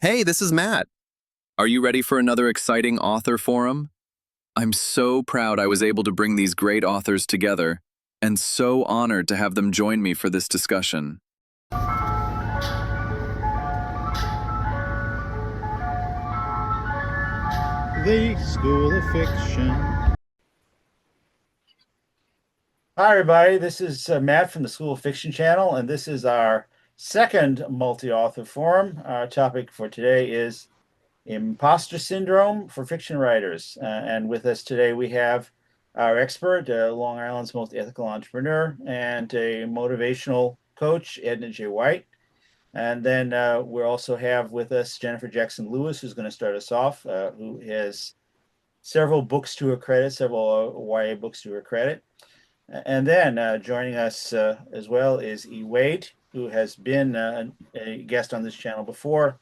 Hey, this is Matt. Are you ready for another exciting author forum? I'm so proud I was able to bring these great authors together, and so honored to have them join me for this discussion. The School of Fiction. Hi, everybody. This is Matt from the School of Fiction channel, and this is our second multi-author forum. Our topic for today is imposter syndrome for fiction writers. And with us today, we have our expert, Long Island's most ethical entrepreneur, and a motivational coach, Edna J. White. And then we also have with us Jennifer Jaxxon-Louis, who's going to start us off, who has several books to her credit, several YA books to her credit. And then joining us as well is E. Wade, who has been a guest on this channel before,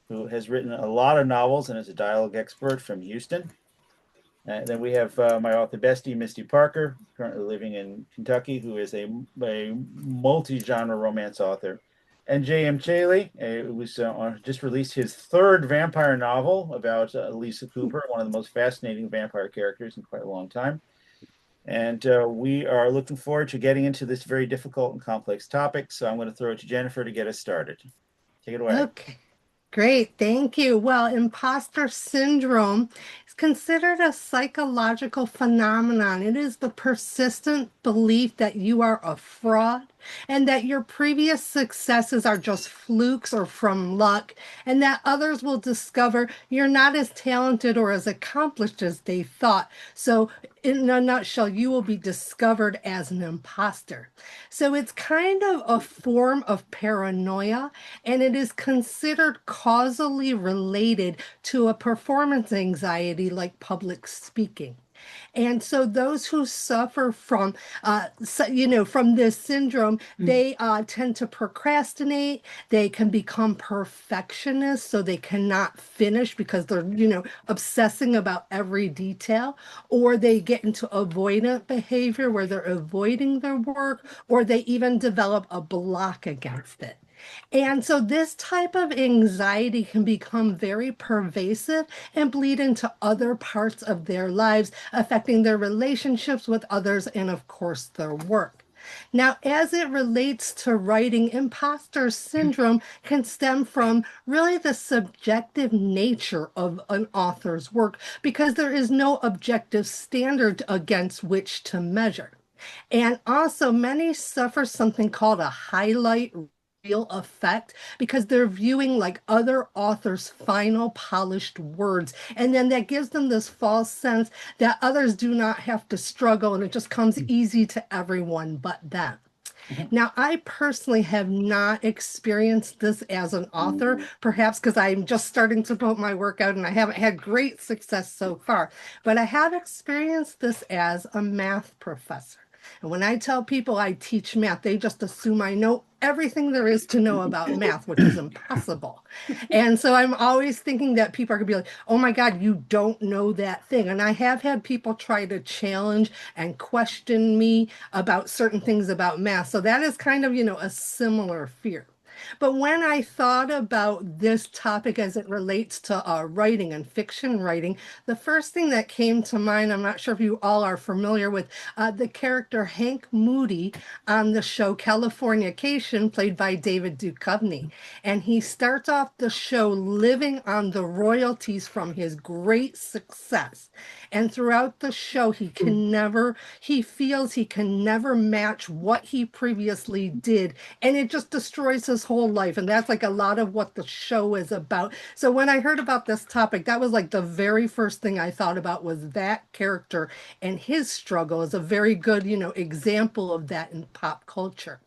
who has written a lot of novels and is a dialogue expert from Houston. And then we have my author bestie, Mysti Parker, currently living in Kentucky, who is a multi-genre romance author. And J.M. Celi, who's just released his third vampire novel about Lisa Cooper, one of the most fascinating vampire characters in quite a long time. And we are looking forward to getting into this very difficult and complex topic. So I'm going to throw it to Jennifer to get us started. Take it away. Okay, great. Thank you. Well, imposter syndrome is considered a psychological phenomenon. It is the persistent belief that you are a fraud and that your previous successes are just flukes or from luck, and that others will discover you're not as talented or as accomplished as they thought. So, in a nutshell, you will be discovered as an imposter. So, it's kind of a form of paranoia, and it is considered causally related to a performance anxiety like public speaking. And so those who suffer from, from this syndrome, they tend to procrastinate. They can become perfectionists, so they cannot finish because they're, obsessing about every detail, or they get into avoidant behavior where they're avoiding their work, or they even develop a block against it. And so this type of anxiety can become very pervasive and bleed into other parts of their lives, affecting their relationships with others and, of course, their work. Now, as it relates to writing, imposter syndrome can stem from really the subjective nature of an author's work because there is no objective standard against which to measure. And also, many suffer something called a highlight real effect because they're viewing like other authors' final polished words. And then that gives them this false sense that others do not have to struggle and it just comes easy to everyone but them. Now, I personally have not experienced this as an author, perhaps because I'm just starting to put my work out and I haven't had great success so far, but I have experienced this as a math professor. And when I tell people I teach math, they just assume I know everything there is to know about math, which is impossible. And so I'm always thinking that people are going to be like, oh my God, you don't know that thing. And I have had people try to challenge and question me about certain things about math. So that is kind of, a similar fear. But when I thought about this topic as it relates to writing and fiction writing, the first thing that came to mind, I'm not sure if you all are familiar with the character Hank Moody on the show Californication, played by David Duchovny. And he starts off the show living on the royalties from his great success. And throughout the show, he feels he can never match what he previously did. And it just destroys his whole life. And that's like a lot of what the show is about. So when I heard about this topic, that was like the very first thing I thought about was that character and his struggle is a very good, example of that in pop culture.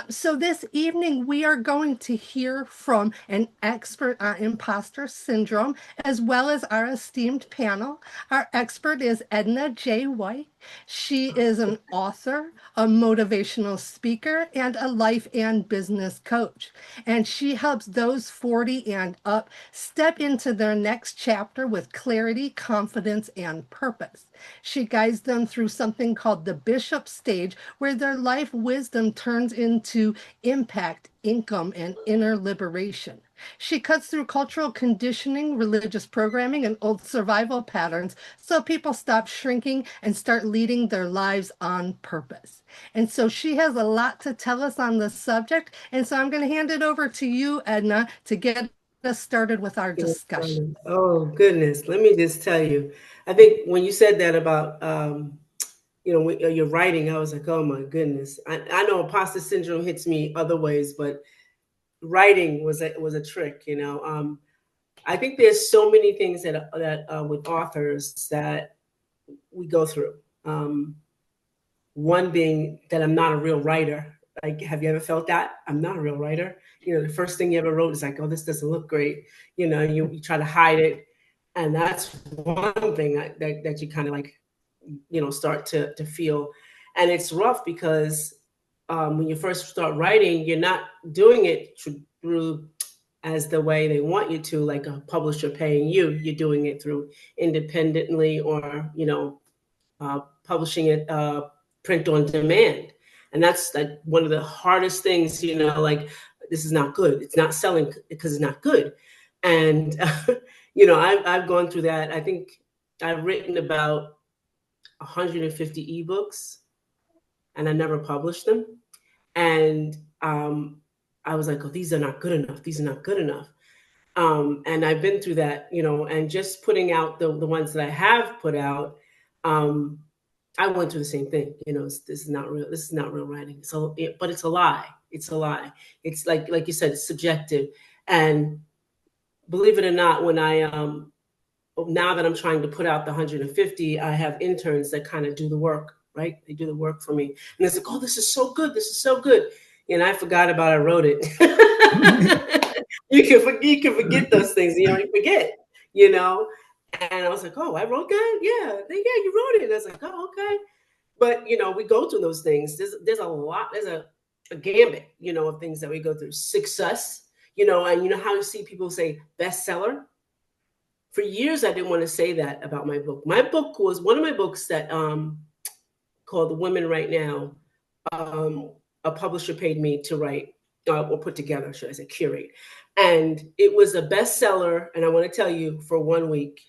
So this evening, we are going to hear from an expert on imposter syndrome, as well as our esteemed panel. Our expert is Edna J. White. She is an author, a motivational speaker, and a life and business coach. And she helps those 40 and up step into their next chapter with clarity, confidence, and purpose. She guides them through something called the bishop stage, where their life wisdom turns turns into impact, income, and inner liberation. She cuts through cultural conditioning, religious programming, and old survival patterns so people stop shrinking and start leading their lives on purpose. And so she has a lot to tell us on this subject. And so I'm going to hand it over to you, Edna, to get us started with our discussion. Oh, goodness. Let me just tell you. I think when you said that about, when you're writing, I was like, oh, my goodness. I know imposter syndrome hits me other ways, but writing was a trick, I think there's so many things that with authors that we go through. One being that I'm not a real writer. Like, have you ever felt that? I'm not a real writer. The first thing you ever wrote is like, oh, this doesn't look great. You try to hide it. And that's one thing that you kind of like, start to feel. And it's rough because when you first start writing, you're not doing it through as the way they want you to, like a publisher paying you. You're doing it through independently or, publishing it print on demand. And that's like one of the hardest things, like, this is not good. It's not selling because it's not good. And, I've gone through that. I think I've written about 150 ebooks and I never published them. And I was like, oh, these are not good enough. These are not good enough. And I've been through that, and just putting out the ones that I have put out, I went through the same thing. This is not real. This is not real writing. So, but it's a lie. It's a lie. It's like you said, it's subjective. And believe it or not, when now that I'm trying to put out the 150, I have interns that kind of do the work, right? They do the work for me. And it's like, oh, this is so good. This is so good. And I forgot about I wrote it. You can forget those things. You forget, And I was like, oh, I wrote that? Yeah, you wrote it. And I was like, oh, okay. But, we go through those things. There's a lot, there's a gambit, of things that we go through. Success, and how you see people say bestseller. For years, I didn't want to say that about my book. My book was one of my books that called The Women Right Now. A publisher paid me to write or put together, should I say, curate. And it was a bestseller. And I want to tell you, for 1 week.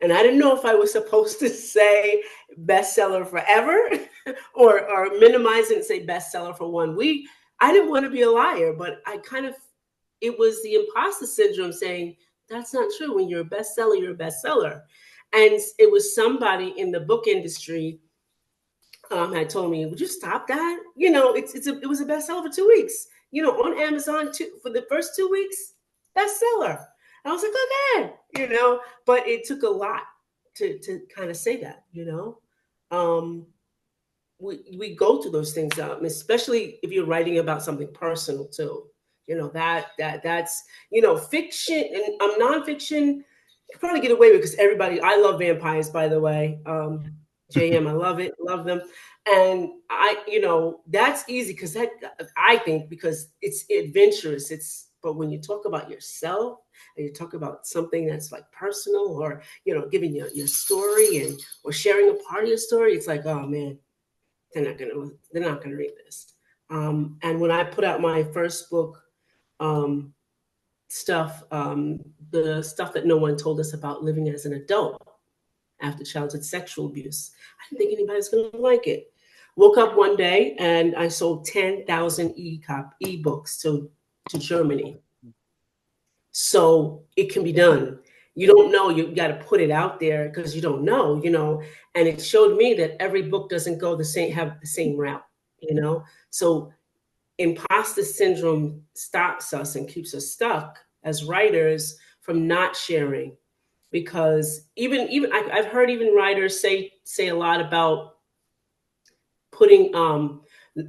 And I didn't know if I was supposed to say bestseller forever or minimize it and say bestseller for 1 week. I didn't want to be a liar, but it was the imposter syndrome saying, that's not true. When you're a bestseller, you're a bestseller. And it was somebody in the book industry had told me, would you stop that? It was a bestseller for 2 weeks. On Amazon for the first 2 weeks, bestseller. I was like, okay, but it took a lot to kind of say that, we go through those things, especially if you're writing about something personal too. That's fiction and nonfiction. You can probably get away with because I love vampires, by the way. JM, I love it, love them. And that's easy because I think because it's adventurous. But when you talk about yourself and you talk about something that's like personal or, giving your story or sharing a part of your story, it's like, oh man, they're not gonna read this. And when I put out my first book, the stuff that no one told us about living as an adult after childhood sexual abuse, I didn't think anybody was gonna like it. Woke up one day and I sold 10,000 ebooks to Germany. So it can be done. You don't know, you got to put it out there because you don't know, and it showed me that every book doesn't have the same route, So imposter syndrome stops us and keeps us stuck as writers from not sharing, because even I've heard even writers say a lot about putting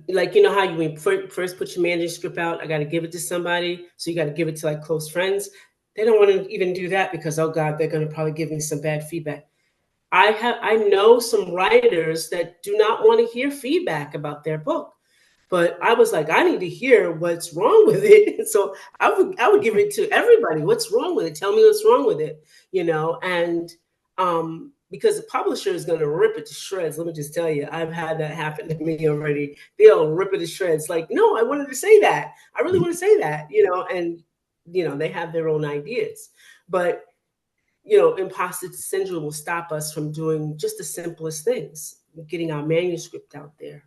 like, how you first put your manuscript out, I got to give it to somebody. So you got to give it to like close friends. They don't want to even do that because, oh God, they're going to probably give me some bad feedback. I know some writers that do not want to hear feedback about their book, but I was like, I need to hear what's wrong with it. So I would give it to everybody. What's wrong with it? Tell me what's wrong with it, and because the publisher is going to rip it to shreds. Let me just tell you, I've had that happen to me already. They'll rip it to shreds. Like, no, I wanted to say that. I really want to say that, and, they have their own ideas. But, imposter syndrome will stop us from doing just the simplest things, getting our manuscript out there,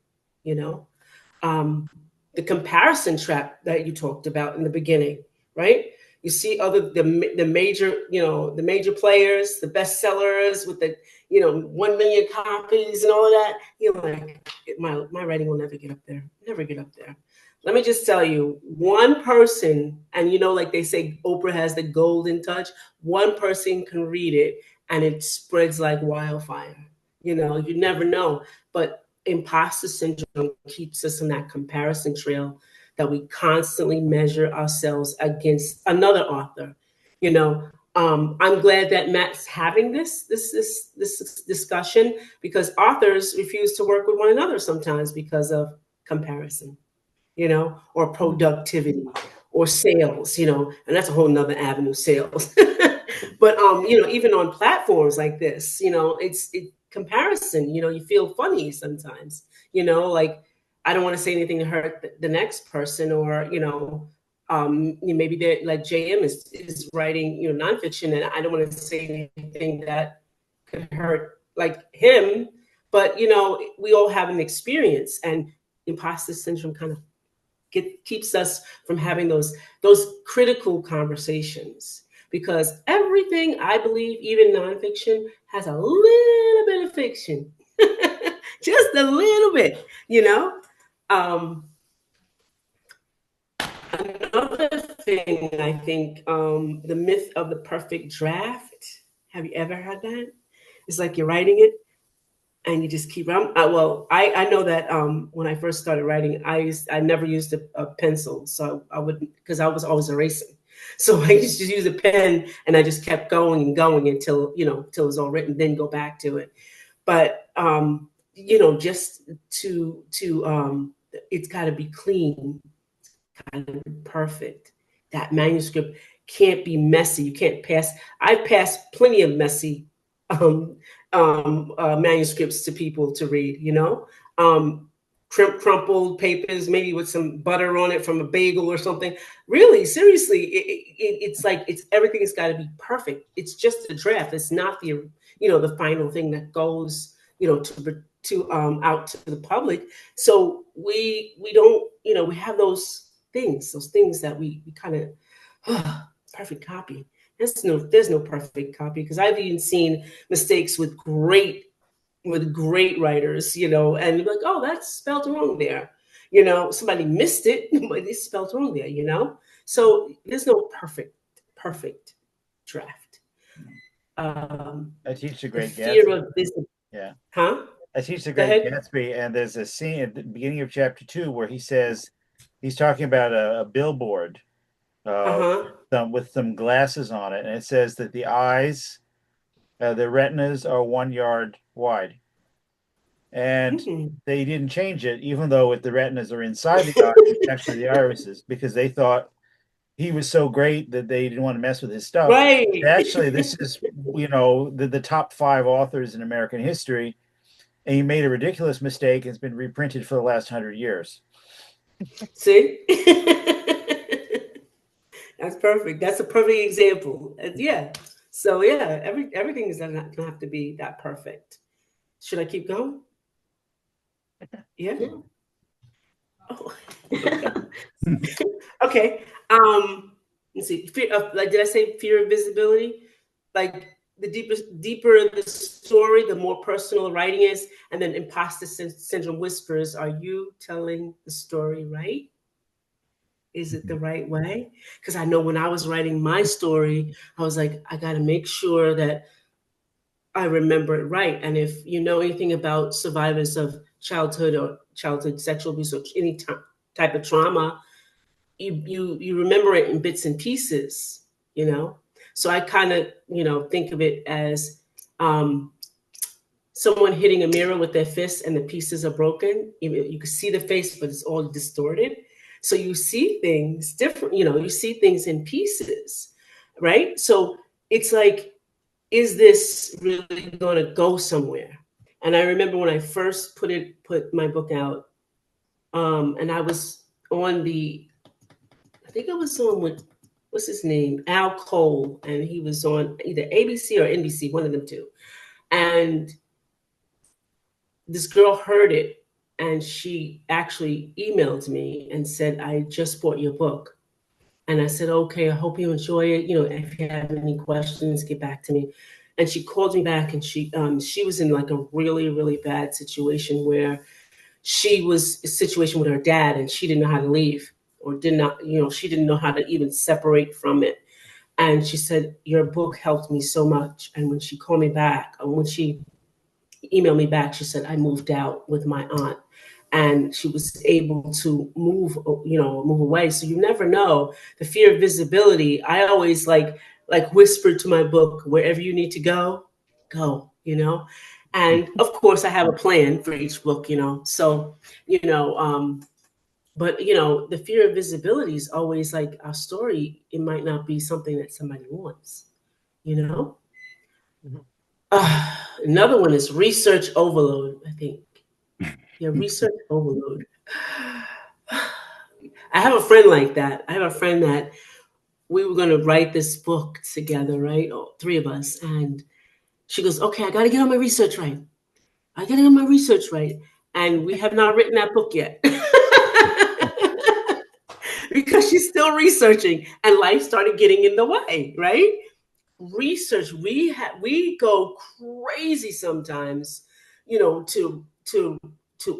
the comparison trap that you talked about in the beginning, right? You see the major players, the bestsellers with the 1 million copies and all of that. You're like, my writing will never get up there. Never get up there. Let me just tell you, one person, and like they say, Oprah has the golden touch. One person can read it, and it spreads like wildfire. You never know. But imposter syndrome keeps us in that comparison trail that we constantly measure ourselves against another author. I'm glad that Matt's having this discussion, because authors refuse to work with one another sometimes because of comparison, or productivity or sales, and that's a whole nother avenue, sales. But even on platforms like this, it's comparison. You feel funny sometimes. Like, I don't want to say anything to hurt the next person, or maybe they're like JM is writing nonfiction, and I don't want to say anything that could hurt like him. But we all have an experience, and imposter syndrome kind of keeps us from having those critical conversations, because everything, I believe, even nonfiction, has a little bit of fiction. Just a little bit, Another thing, I think, the myth of the perfect draft. Have you ever heard that? It's like you're writing it and you just keep. I know that when I first started writing, I never used a pencil, so I wouldn't, because I was always erasing. So I used to use a pen, and I just kept going and going until it was all written, then go back to it. But just to it's got to be clean, kind of perfect. That manuscript can't be messy. You can't pass. I've passed plenty of messy manuscripts to people to read. Crumpled papers, maybe with some butter on it from a bagel or something. Really, seriously, it's like everything's got to be perfect. It's just a draft. It's not the the final thing that goes to out to the public. So we don't we have those things that we kind of perfect copy. There's no perfect copy, because I've even seen mistakes with great writers, and you're like, oh, that's spelled wrong there. Somebody missed it, but it's spelled wrong there, So there's no perfect draft. I teach the Great fear Gatsby. of this. Yeah. Huh? I teach the Great Gatsby, and there's a scene at the beginning of chapter 2 where he says, he's talking about a billboard with some glasses on it, and it says that the eyes, the retinas are 1 yard wide. And they didn't change it, even though the retinas are inside the eyes, it's actually the irises, because they thought he was so great that they didn't want to mess with his stuff. Right. Actually, this is, the top 5 authors in American history, and he made a ridiculous mistake, and it's been reprinted for the last 100 years. See? That's perfect. That's a perfect example. Yeah. So yeah, everything is not gonna have to be that perfect. Should I keep going? Yeah. Oh. Okay. Let's see. Fear, like, did I say fear of visibility? Like, the deeper the story, the more personal the writing is. And then imposter syndrome whispers, are you telling the story right? Is it the right way? Because I know when I was writing my story, I was like, I got to make sure that I remember it right. And if you know anything about survivors of childhood sexual abuse, or any type of trauma, you remember it in bits and pieces, So I kind of, think of it as someone hitting a mirror with their fist and the pieces are broken. You can see the face, but it's all distorted. So you see things different, you see things in pieces, right? So it's like is this really going to go somewhere? And I remember when I first put my book out, and I was on I think I was on with, what's his name? Al Cole, and he was on either ABC or NBC, one of them two. And this girl heard it, and she actually emailed me and said, I just bought your book. And I said, okay, I hope you enjoy it. You know, if you have any questions, get back to me. And she called me back, and she was in like a really, really bad situation where she was a situation with her dad, and she didn't know how to leave, or did not, you know, she didn't know how to even separate from it. And she said, your book helped me so much. And when she called me back, when she emailed me back, she said, I moved out with my aunt, and she was able to move away. So you never know. The fear of visibility, I always like whispered to my book, wherever you need to go, you know. And of course I have a plan for each book, you know. So, you know, but you know, the fear of visibility is always like our story. It might not be something that somebody wants, you know. Another one is research overload, I think. Yeah, research overload. I have a friend like that. I have a friend that we were going to write this book together, right? Oh, three of us. And she goes, okay, I got to get on my research right. I got to get on my research right. And we have not written that book yet. Because she's still researching, and life started getting in the way, right? Research, we go crazy sometimes, you know, to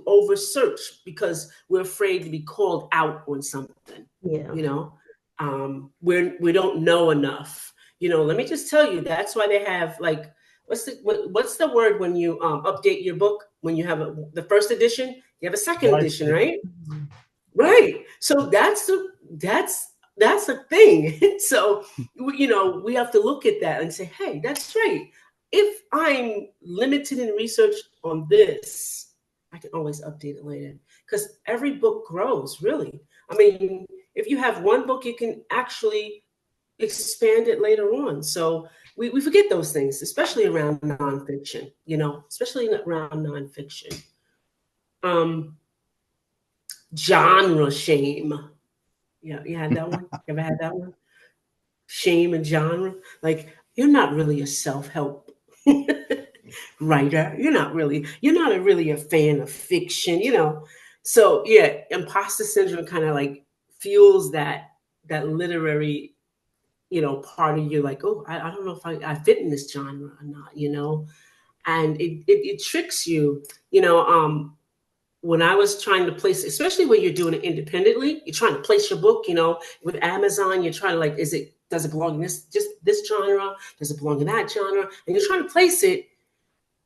over search because we're afraid to be called out on something. Yeah. You know, we don't know enough. You know, let me just tell you, that's why they have like, what's the word when you update your book, when you have the first edition, you have a second edition, right? Right. So that's a thing. So, you know, we have to look at that and say, hey, that's right. If I'm limited in research on this, I can always update it later, because every book grows, really. I mean, if you have one book, you can actually expand it later on. So we forget those things, especially around nonfiction, you know, especially around nonfiction. Genre shame. Yeah, you had that one? You ever had that one? Shame and genre. Like, you're not really a self-help writer. You're not really a fan of fiction, you know. So yeah, imposter syndrome kind of like fuels that literary, you know, part of you, like, oh, I don't know if I fit in this genre or not, you know. And it tricks you, you know. When I was trying to place, especially when you're doing it independently, you're trying to place your book, you know, with Amazon, you're trying to like, does it belong in this genre? Does it belong in that genre? And you're trying to place it.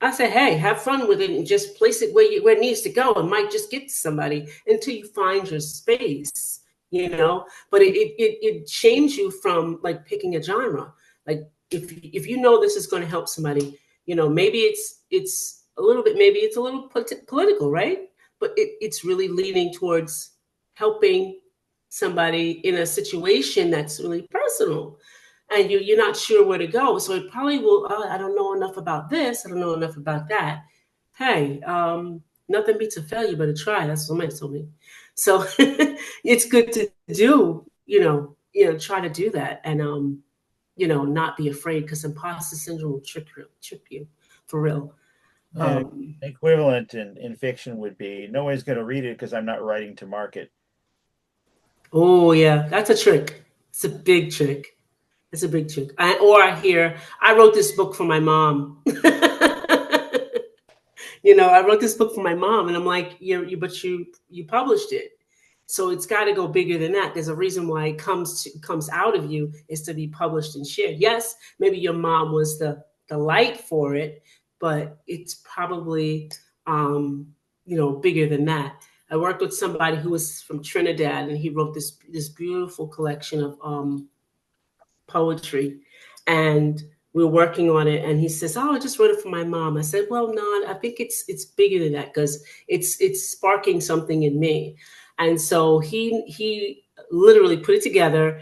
I said, hey, have fun with it and just place it where it needs to go. It might just get to somebody until you find your space, you know. But it shames you from like picking a genre. Like if you know this is going to help somebody, you know, maybe it's a little bit, maybe it's a little political, right? But it's really leaning towards helping somebody in a situation that's really personal, and you're not sure where to go. So it probably will, I don't know enough about this, I don't know enough about that. Hey, nothing beats a failure but a try. That's what my told me. So it's good to do, you know, try to do that, and you know, not be afraid, because imposter syndrome will trip you for real. Equivalent in fiction would be, no one's going to read it because I'm not writing to market. Oh yeah, that's a trick. It's a big trick. It's a big trick. I wrote this book for my mom. You know, I wrote this book for my mom, and I'm like, but you published it, so it's got to go bigger than that. There's a reason why it comes out of you, is to be published and shared. Yes, maybe your mom was the light for it, but it's probably, you know, bigger than that. I worked with somebody who was from Trinidad, and he wrote this beautiful collection of poetry, and we were working on it. And he says, "Oh, I just wrote it for my mom." I said, "Well, no, I think it's bigger than that, because it's sparking something in me." And so he literally put it together.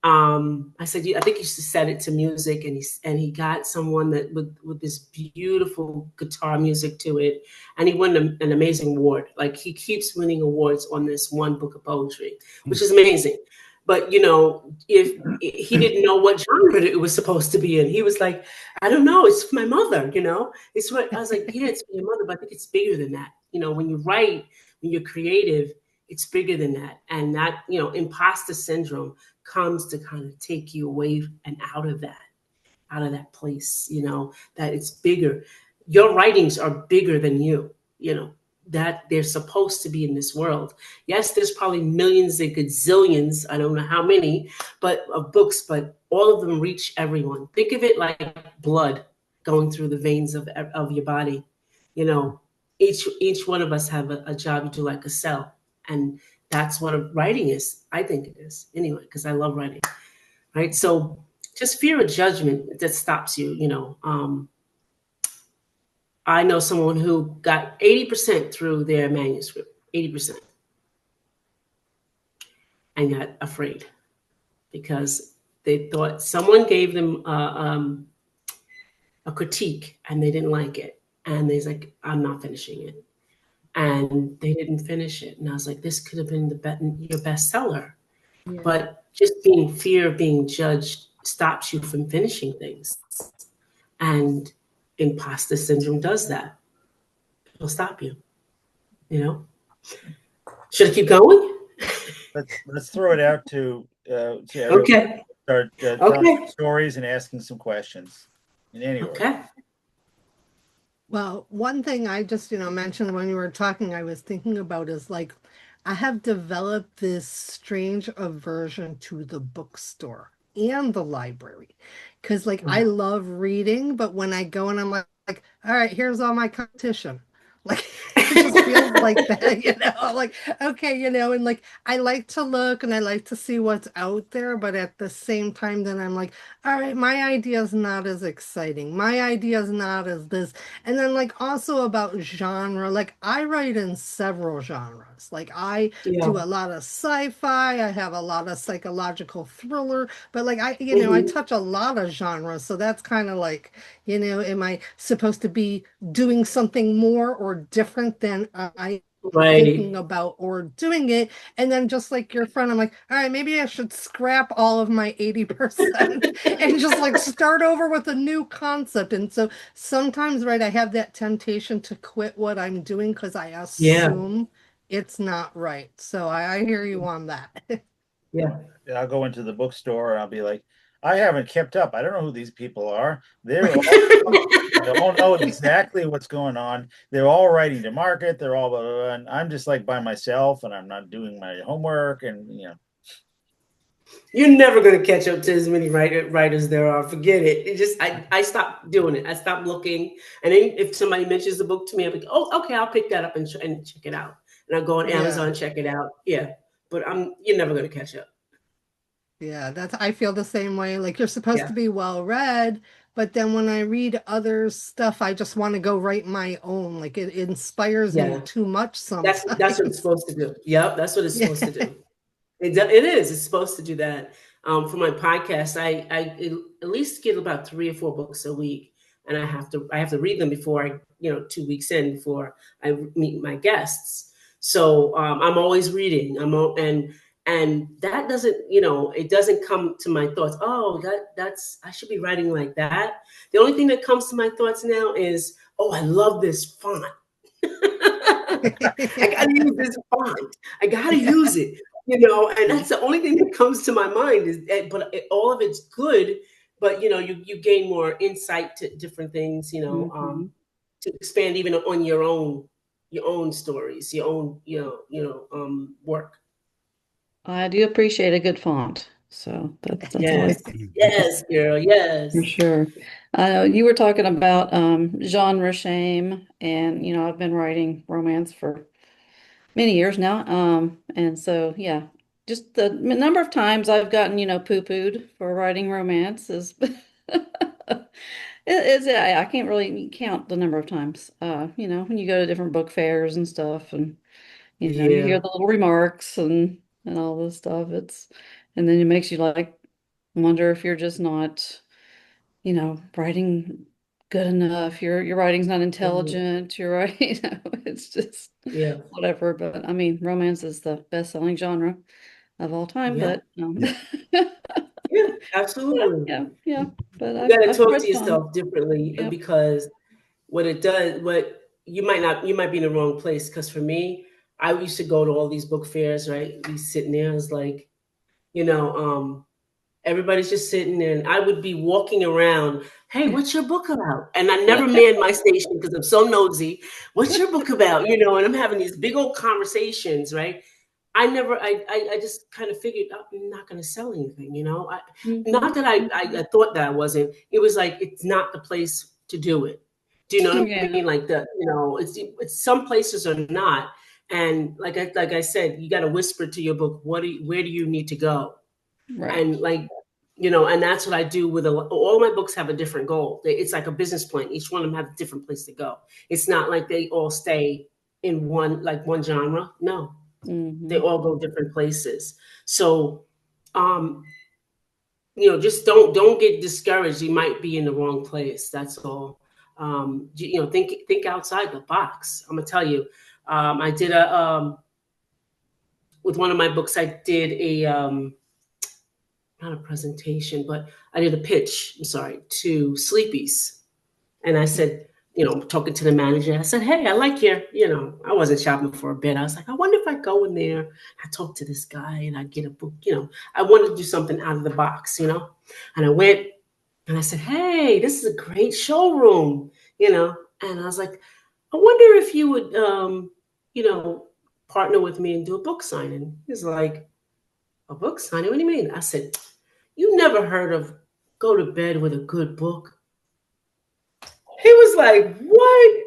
I said, I think you should set it to music, and he got someone that with this beautiful guitar music to it, and he won an amazing award. Like he keeps winning awards on this one book of poetry, which is amazing. But if he didn't know what genre it was supposed to be in, he was like, I don't know, it's my mother. It's what I was like. Yeah, it's your mother, but I think it's bigger than that. When you write, when you're creative, it's bigger than that, and that imposter syndrome comes to kind of take you away and out of that place, that it's bigger. Your writings are bigger than that they're supposed to be in this world. Yes, there's probably millions and gazillions, I don't know how many, but of books, but all of them reach everyone. Think of it like blood going through the veins of your body. Each one of us have a job to do, like a cell. And that's what writing is. I think it is anyway, because I love writing. Right. So just fear of judgment that stops you. I know someone who got 80% through their manuscript, 80%, and got afraid because they thought someone gave them a critique and they didn't like it. And they's like, I'm not finishing it. And they didn't finish it. And I was like, this could have been your bestseller. Yeah. But just fear of being judged stops you from finishing things. And imposter syndrome does that. It'll stop you. Should I keep going? Let's throw it out to okay. Start telling stories and asking some questions in any order. Okay. Well, one thing I just, mentioned when you were talking, I was thinking about is like, I have developed this strange aversion to the bookstore and the library. Because like, I love reading, but when I go and I'm like, all right, here's all my competition. Like, it just feels like that, like, okay, and like, I like to look and I like to see what's out there, but at the same time, then I'm like, all right, my idea is not as exciting. My idea is not as this. And then like also about genre, like I write in several genres. Like I do a lot of sci-fi, I have a lot of psychological thriller, but like I touch a lot of genres. So that's kind of like, am I supposed to be doing something more or different than I thinking about or doing it? And then just like your friend, I'm like, all right, maybe I should scrap all of my 80% and just like start over with a new concept. And so sometimes, right, I have that temptation to quit what I'm doing because I assume it's not right. So I hear you on that. I'll go into the bookstore and I'll be like, I haven't kept up. I don't know who these people are. They all know exactly what's going on. They're all writing to market. They're all blah, blah, blah, and I'm just like by myself and I'm not doing my homework. And you're never going to catch up to as many writers there are. Forget it. I stopped doing it. I stopped looking. And then if somebody mentions the book to me, I'm like, oh, okay, I'll pick that up and check it out. And I'll go on Amazon and check it out. Yeah, but you're never going to catch up. Yeah, I feel the same way. Like you're supposed to be well read, but then when I read other stuff, I just want to go write my own. Like it inspires me too much sometimes. That's what it's supposed to do. Yep, that's what it's supposed to do. It is. It's supposed to do that. For my podcast, I at least get about 3 or 4 books a week, and I have to read them before I 2 weeks in before I meet my guests. So I'm always reading. And that doesn't, it doesn't come to my thoughts. Oh, that's I should be writing like that. The only thing that comes to my thoughts now is, oh, I love this font. I gotta use this font. I gotta use it. And that's the only thing that comes to my mind but all of it's good, but you gain more insight to different things, to expand even on your own stories, your own work. I do appreciate a good font. So that's yes, yes, girl, yes, for sure. You were talking about genre shame, and I've been writing romance for many years now. And so just the number of times I've gotten poo-pooed for writing romance is I can't really count the number of times. When you go to different book fairs and stuff, and you hear the little remarks and all this stuff. And then it makes you like wonder if you're just not, writing good enough. Your writing's not intelligent. You're right. It's just Yeah. whatever. But I mean, romance is the best-selling genre of all time. Yeah. But Yeah, absolutely. yeah. But You got to I've talk read to some. yourself differently Yeah. because what it does, what you might be in the wrong place. Because for me, I used to go to all these book fairs, right? Be sitting there, I was like, you know, everybody's just sitting there, and I would be walking around. Hey, what's your book about? And I never manned my station because I'm so nosy. What's your book about? And I'm having these big old conversations, right? I just kind of figured I'm not going to sell anything, Not that I thought that I wasn't. It was like, it's not the place to do it. Do you know what I Yeah. mean? Like it's some places are not. And like I said, you got to whisper to your book, where do you need to go? Right. And and that's what I do with all my books have a different goal. It's like a business plan. Each one of them have a different place to go. It's not like they all stay in one genre. No, they all go different places. So, just don't get discouraged. You might be in the wrong place. That's all. Think outside the box. I'm gonna tell you. I did with one of my books. I did not a presentation, but I did a pitch. I'm sorry, to Sleepy's, and I said, talking to the manager, I said, hey, I like your, I wasn't shopping for a bit. I was like, I wonder if I go in there, I talk to this guy and I get a book, I wanted to do something out of the box, and I went and I said, hey, this is a great showroom, and I was like, I wonder if you would, partner with me and do a book signing. He's like, a book signing? What do you mean? I said, you never heard of Go to Bed with a Good Book? He was like, what?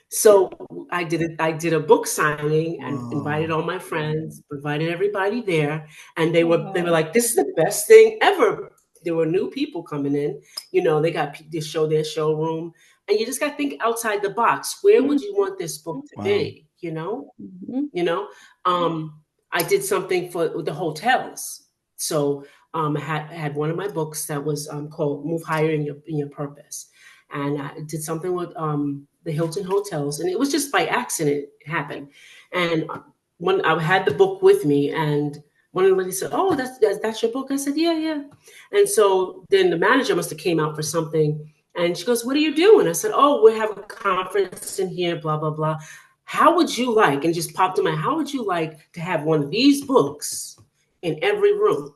So I did a book signing and invited all my friends, invited everybody there. And they were like, this is the best thing ever. There were new people coming in, they show their showroom. And you just got to think outside the box. Where would you want this book to be? I did something for the hotels. So I had one of my books that was called Move Higher in Your Purpose. And I did something with the Hilton hotels, and it was just by accident it happened. And when I had the book with me, and one of the ladies said, "Oh, that's your book." I said, "Yeah." And so then the manager must have came out for something, and she goes, "What are you doing?" I said, "Oh, we have a conference in here, blah blah blah. How would you like?" And it just popped in my. How would you like to have one of these books in every room?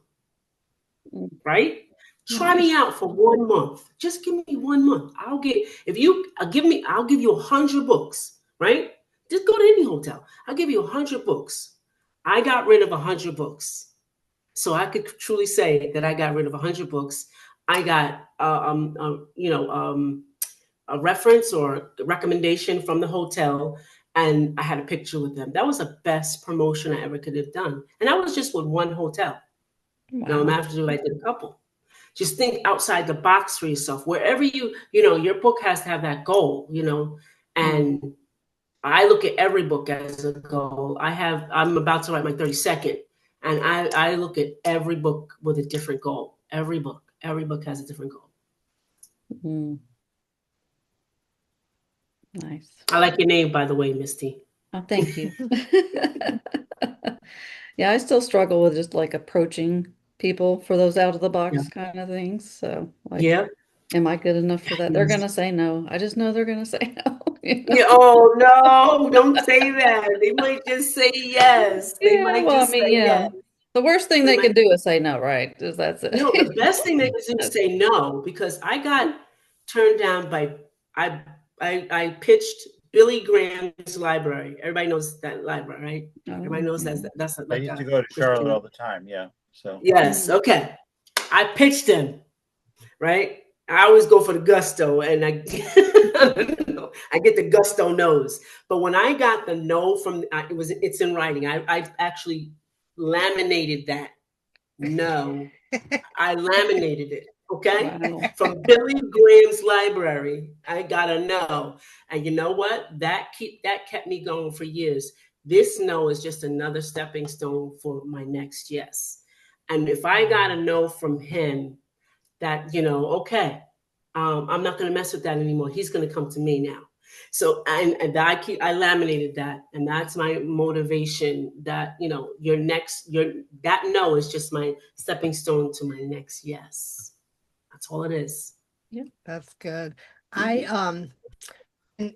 Right? Try me out for 1 month. Just give me 1 month. I'll give you 100 books, right? Just go to any hotel. I'll give you 100 books. I got rid of 100 books. So I could truly say that I got rid of 100 books. I got a reference or recommendation from the hotel, and I had a picture with them. That was the best promotion I ever could have done. And that was just with one hotel. Wow. Now I'm after do I did a couple. Just think outside the box for yourself. Wherever your book has to have that goal, and I look at every book as a goal. I'm about to write my 32nd, and I look at every book with a different goal. Every book has a different goal. Nice. I like your name, by the way, Mysti. Oh, thank you. Yeah, I still struggle with just like approaching people for those out of the box kind of things. So am I good enough for that? They're gonna say no. I just know they're gonna say no. Yeah, oh no, don't say that. They might just say yes. They might just say yes. The worst thing they can do is say no, right? That's it. No, the best thing they can do is say no, because I got turned down by I pitched Billy Graham's library. Everybody knows that library, right? Everybody knows that's I used to go to Charlotte all the time. Yeah. So yes, okay. I pitched him, right? I always go for the gusto, and I get the gusto no's. But when I got the no from it's in writing. I actually laminated that no. I laminated it. Okay. Wow. From Billy Graham's library, I got a no. And you know what? That kept me going for years. This no is just another stepping stone for my next yes. And if I got a no from him, that, okay, I'm not going to mess with that anymore. He's going to come to me now. So, and I laminated that, and that's my motivation. That that no is just my stepping stone to my next yes. That's all it is. That's good. Mm-hmm. And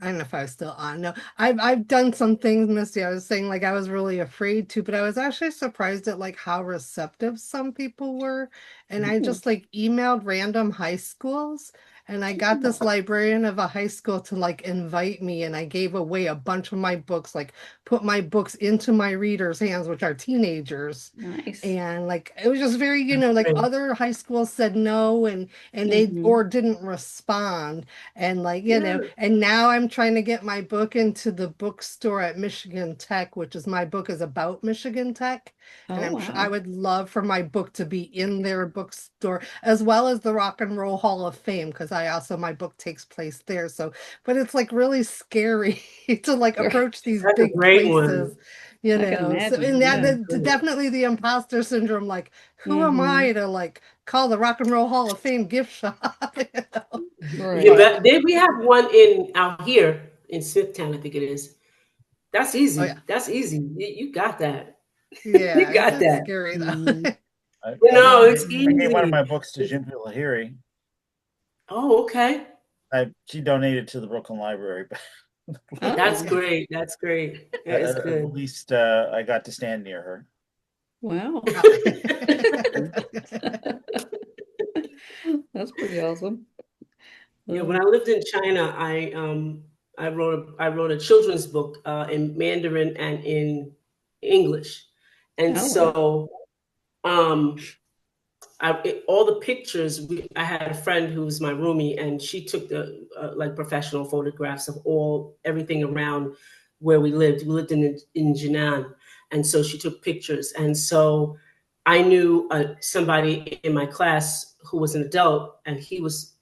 I don't know if I was still on. No, I've done some things, Misty. I was saying like I was really afraid to, but I was actually surprised at like how receptive some people were. And I Ooh. just like emailed random high schools and I got this librarian of a high school to like invite me and I gave away a bunch of my books, like put my books into my readers' hands, which are teenagers. Nice. And like it was just very, like Great. other high schools said no and they Mhm. or didn't respond. And like, Yeah. and now I'm trying to get my book into the bookstore at Michigan Tech, which is my book is about Michigan Tech. And Oh, I wow. would love for my book to be in their bookstore as well as the Rock and Roll Hall of Fame, because my book takes place there. So, but it's like really scary to like approach these That's a big great one. places, I can So, imagine. and Yeah. definitely the imposter syndrome, like, who am Mhm. I to like call the Rock and Roll Hall of Fame gift shop? Yeah, Right. but we have one in out here in Smithtown, I think it is. That's Oh yeah. easy. That's easy. You got that. Yeah, You got it's that. scary though. Mhm. It's I gave one of easy. my books to Jim Lahiri. Oh, okay. She donated to the Brooklyn Library, but That's Oh, great. That's great. That is at good. least I got to stand near her. wow. Oh. That's pretty awesome. Yeah, when I Um, lived in China, I wrote a children's book in Mandarin and in English, and oh, wow. so um, all the pictures. I had a friend who was my roomie, and she took the like professional photographs of everything around where we lived. We lived in Jinan, and so she took pictures. And so I knew somebody in my class who was an adult, and he was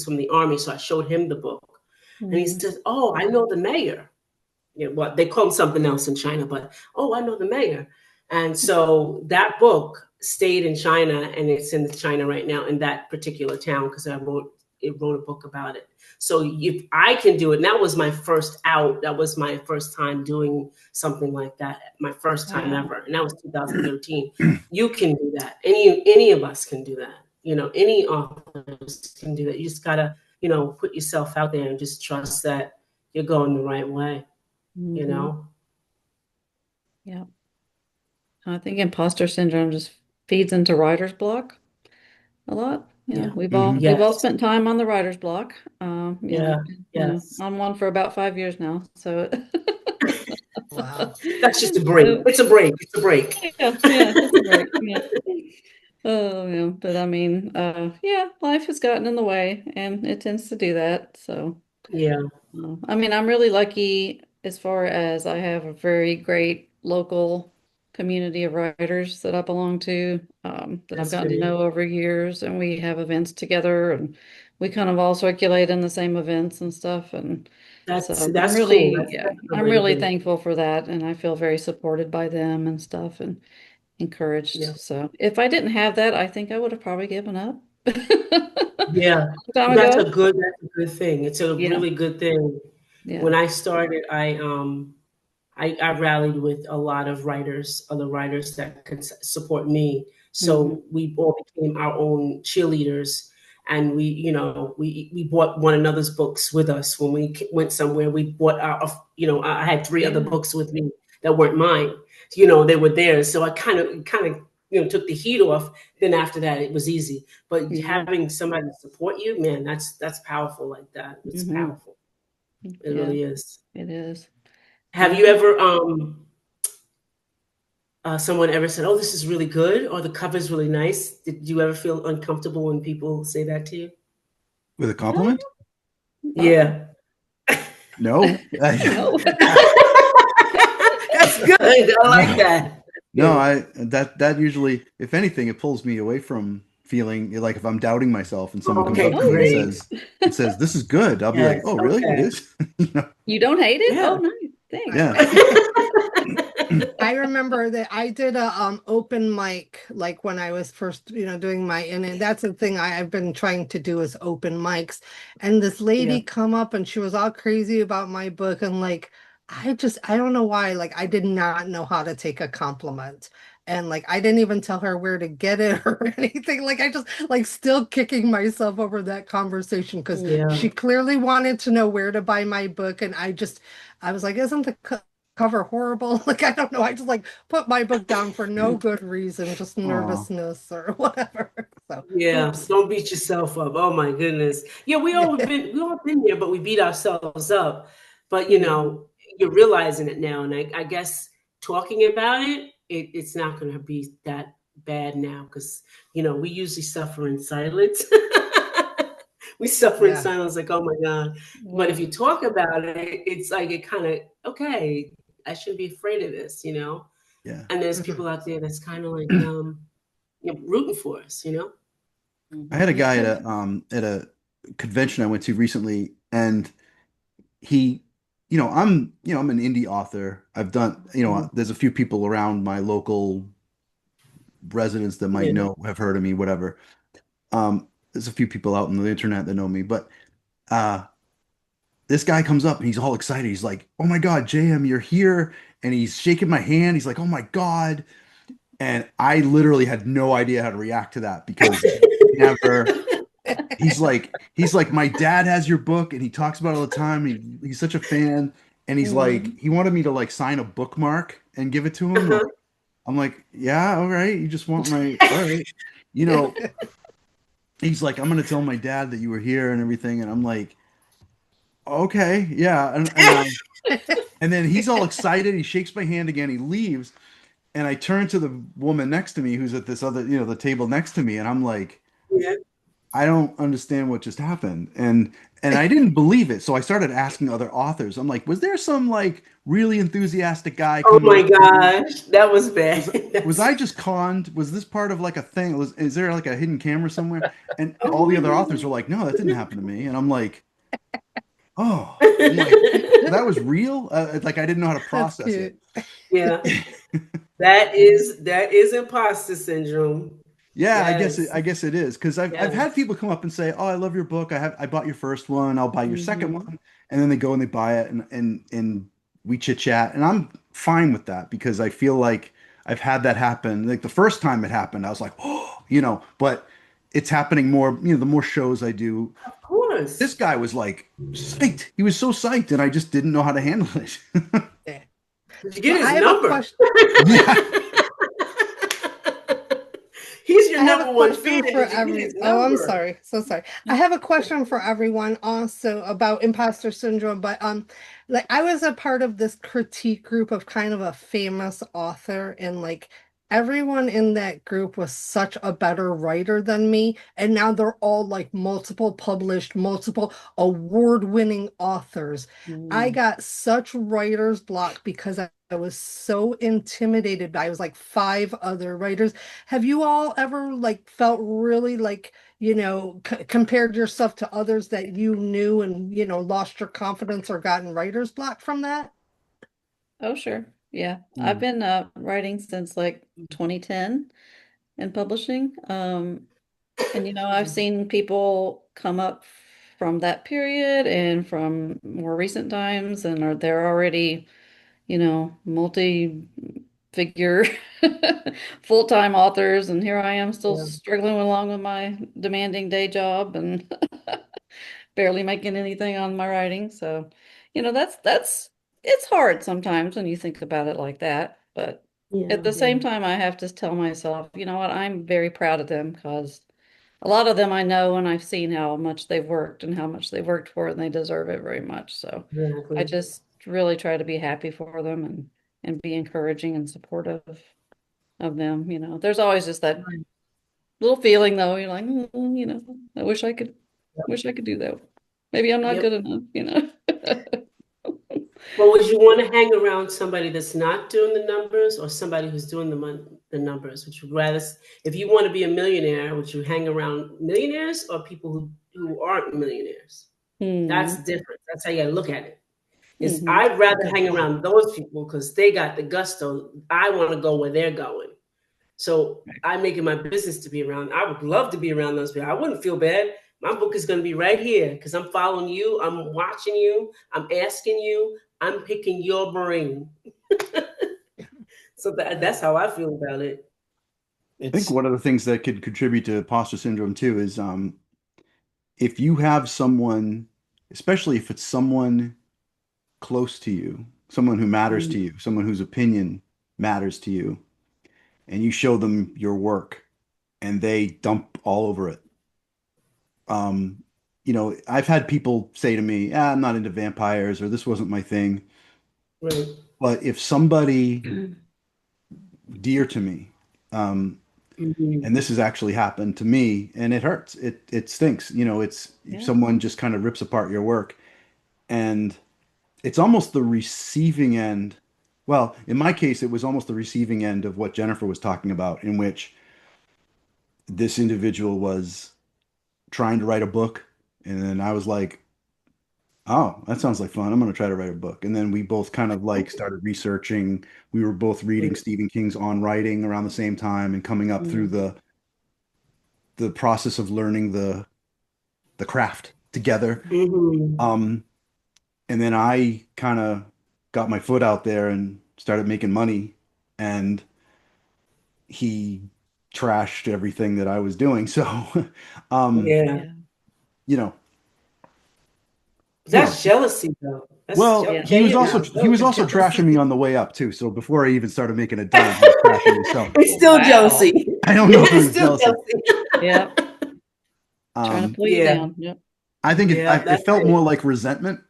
from the army. So I showed him the book, and he Mhm. said, "Oh, I know the mayor." What they call him something else in China, but oh, I know the mayor. And so that book stayed in China, and it's in China right now in that particular town because I wrote a book about it. So if I can do it, and that was my first out. That was my first time doing something like that. My first time Wow. ever, and that was 2013. You can do that. Any of us can do that. Any authors can do that. You just gotta put yourself out there and just trust that you're going the right way you Mhm. know? Yeah. I think imposter syndrome just feeds into writer's block a lot. Yeah. We've all Yes. spent time on the writer's block. Yeah. Yes. I'm one for about 5 years now. So Wow. That's just a break. so It's a break. It's a break. yeah, it's a break. Yeah. Oh yeah. But I mean, yeah, life has gotten in the way and it tends to do that. So Yeah, I mean, I'm really lucky as far as I have a very great local community of writers that I belong to, that I've that's gotten to great. know over years, and we have events together, and we kind of all circulate in the same events and stuff. And so That's cool. That's a good I'm way to really be. thankful for that, and I feel very supported by them and stuff, and encouraged. Yeah. So if I didn't have that, I think I would have probably given up a Yeah. time That's a ago. good thing. It's a Yeah, really good thing. yeah. When I started, I rallied with a lot of writers, other writers that could support me. Hmm. So we all became our own cheerleaders, and we bought one another's books with us when we went somewhere. We bought I had three other Yeah. books with me that weren't mine. They were theirs. So I kind of took the heat off. Then after that, it was easy. But Yeah. having somebody support you, man, that's powerful like that. It's Hmm. powerful. It Yeah, really is. it is. Have Yeah. you ever someone ever said, "Oh, this is really good," or "The cover's really nice"? Did you ever feel uncomfortable when people say that to you? With a compliment? Oh, Yeah, No. no. that's good. I like No. that. No, Good. that usually, if anything, it pulls me away from feeling like if I'm doubting myself and someone comes Okay, up to Oh, me and great. says this is good, I'll be like, Yes. oh, really? It Okay. is? You know? you don't hate it? Yeah. Oh, nice. Thanks. Yeah. I remember that I did a open mic like when I was first, doing my and that's the thing I've been trying to do is open mics. And this lady Yeah. come up and she was all crazy about my book and like I don't know why, like I did not know how to take a compliment. And like I didn't even tell her where to get it or anything. Like I just like still kicking myself over that conversation because Yeah. she clearly wanted to know where to buy my book. And I was like, isn't the cover horrible? Like I don't know. I just like put my book down for no good reason, just Aw. nervousness or whatever. So Yeah, oops. don't beat yourself up. Oh my goodness. Yeah, we all Yeah. been there, but we beat ourselves up. But Yeah. you're realizing it now, and I guess talking about it's not going to be that bad now because we usually suffer in silence. We suffer in Yeah. silence, like oh my god. But if you talk about it, it's like it kind of okay. I shouldn't be afraid of this. Yeah. And there's Mhm. people out there that's kind of like rooting for us. I had a guy Yeah. at a convention I went to recently, and he, I'm an indie author. I've done, Mhm. there's a few people around my local residents that might Yeah. know, have heard of me, whatever. There's a few people out on the internet that know me, but uh, this guy comes up and he's all excited. He's like, "Oh my God, JM, you're here!" And he's shaking my hand. He's like, "Oh my God!" And I literally had no idea how to react to that because never. He's like, my dad has your book and he talks about it all the time. He's such a fan, and he's like, Mhm. he wanted me to like sign a bookmark and give it to him. Uh-huh. I'm like, yeah, all right. You just want my, all right. You Yeah. know, he's like, I'm gonna tell my dad that you were here and everything, and I'm like, okay, yeah, and then he's all excited. He shakes my hand again. He leaves, and I turn to the woman next to me who's at this other, the table next to me, and I'm like, Yeah. I don't understand what just happened. And I didn't believe it. So I started asking other authors. I'm like, was there some like really enthusiastic guy Oh coming my up to me? gosh, that was bad. Was was That's I just conned? Was this part of like a thing? Is there like a hidden camera somewhere? And oh all the my other authors were god. like, no, that didn't happen to me. And I'm like, oh, I'm like, so that was real? Like I didn't know how to That's process it. cute. Yeah, that is imposter syndrome. Yeah, Yes, I guess it is because I've had yes. people come up and say, "Oh, I love your book. I bought your first one. I'll buy your second Hmm. one." And then they go and they buy it and we chit chat. And I'm fine with that because I feel like I've had that happen. Like the first time it happened, I was like, "Oh," but it's happening more, the more shows I do. Of This course. guy was like psyched. He was so psyched and I just didn't know how to handle it. Yeah. Did you Well, get his I have a number? question. Yeah. He's your I have a number one question fan. for Did you get every. his Oh, I'm number? sorry. So sorry. I have a question for everyone also about imposter syndrome, but like I was a part of this critique group of kind of a famous author and like everyone in that group was such a better writer than me and now they're all like multiple published, multiple award-winning authors. I Mm. got such writer's block because I was so intimidated by, I was like five other writers. Have you all ever like felt really like, compared yourself to others that you knew and, lost your confidence or gotten writer's block from that? Oh, sure. Yeah. I've Mm. been writing since like 2010 in publishing. And I've seen people come up from that period and from more recent times and they're already, multi-figure full-time authors, and here I am still Yeah. struggling along with my demanding day job and barely making anything on my writing. So, that's it's hard sometimes when you think about it like that. But at Yeah. the same time, I have to tell myself, you know what, I'm very proud of them because a lot of them I know and I've seen how much they've worked and how much they've worked for it, and they deserve it very much. So I Exactly. just really try to be happy for them and be encouraging and supportive of them. There's always just that Right. little feeling though, you're like, I wish I could do that. Maybe I'm not Yep. good enough. Well, would you want to hang around somebody that's not doing the numbers or somebody who's doing the numbers? Would you rather, if you want to be a millionaire, would you hang around millionaires or people who aren't millionaires? That's Hmm. different. That's how you gotta look at it. Is Mhm. I'd rather Good hang point. around those people because they got the gusto. I want to go where they're going. So I make it my business to be around. I would love to be around those people. I wouldn't feel bad. My book is going to be right here because I'm following you. I'm watching you. I'm asking you. I'm picking your brain. So that's how I feel about it. I think It's one of the things that could contribute to imposter syndrome too is if you have someone, especially if it's someone close to you, someone who matters to Mm, you, someone whose opinion matters to you, and you show them your work and they dump all over it. Um, I've had people say to me, I'm not into vampires or this wasn't my thing. right. But if somebody dear to me, Mhm. and this has actually happened to me and it hurts, it stinks. It's if Yeah. someone just kind of rips apart your work and it's almost the receiving end. Well, in my case, it was almost the receiving end of what Jennifer was talking about, in which this individual was trying to write a book. And then I was like, oh, that sounds like fun. I'm going to try to write a book. And then we both kind of like started researching. We were both reading Right. Stephen King's On Writing around the same time and coming up through Mm. the process of learning the craft together. Mhm. Um, and then I kind of got my foot out there and started making money. And he trashed everything that I was doing. So, um, Yeah. Yeah. you know, you know, That's jealousy, though. That's well, Yeah. he was genuine also Yeah. he was also jealousy. trashing me on the way up too. So before I even started making a dime, he was trashing me. So It's still Wow. jealousy. I don't know if it It's was still jealousy. jealousy. Yeah. Trying to Um, pull you Yeah. down. Yep. I think Yeah. it That's felt it. more like resentment,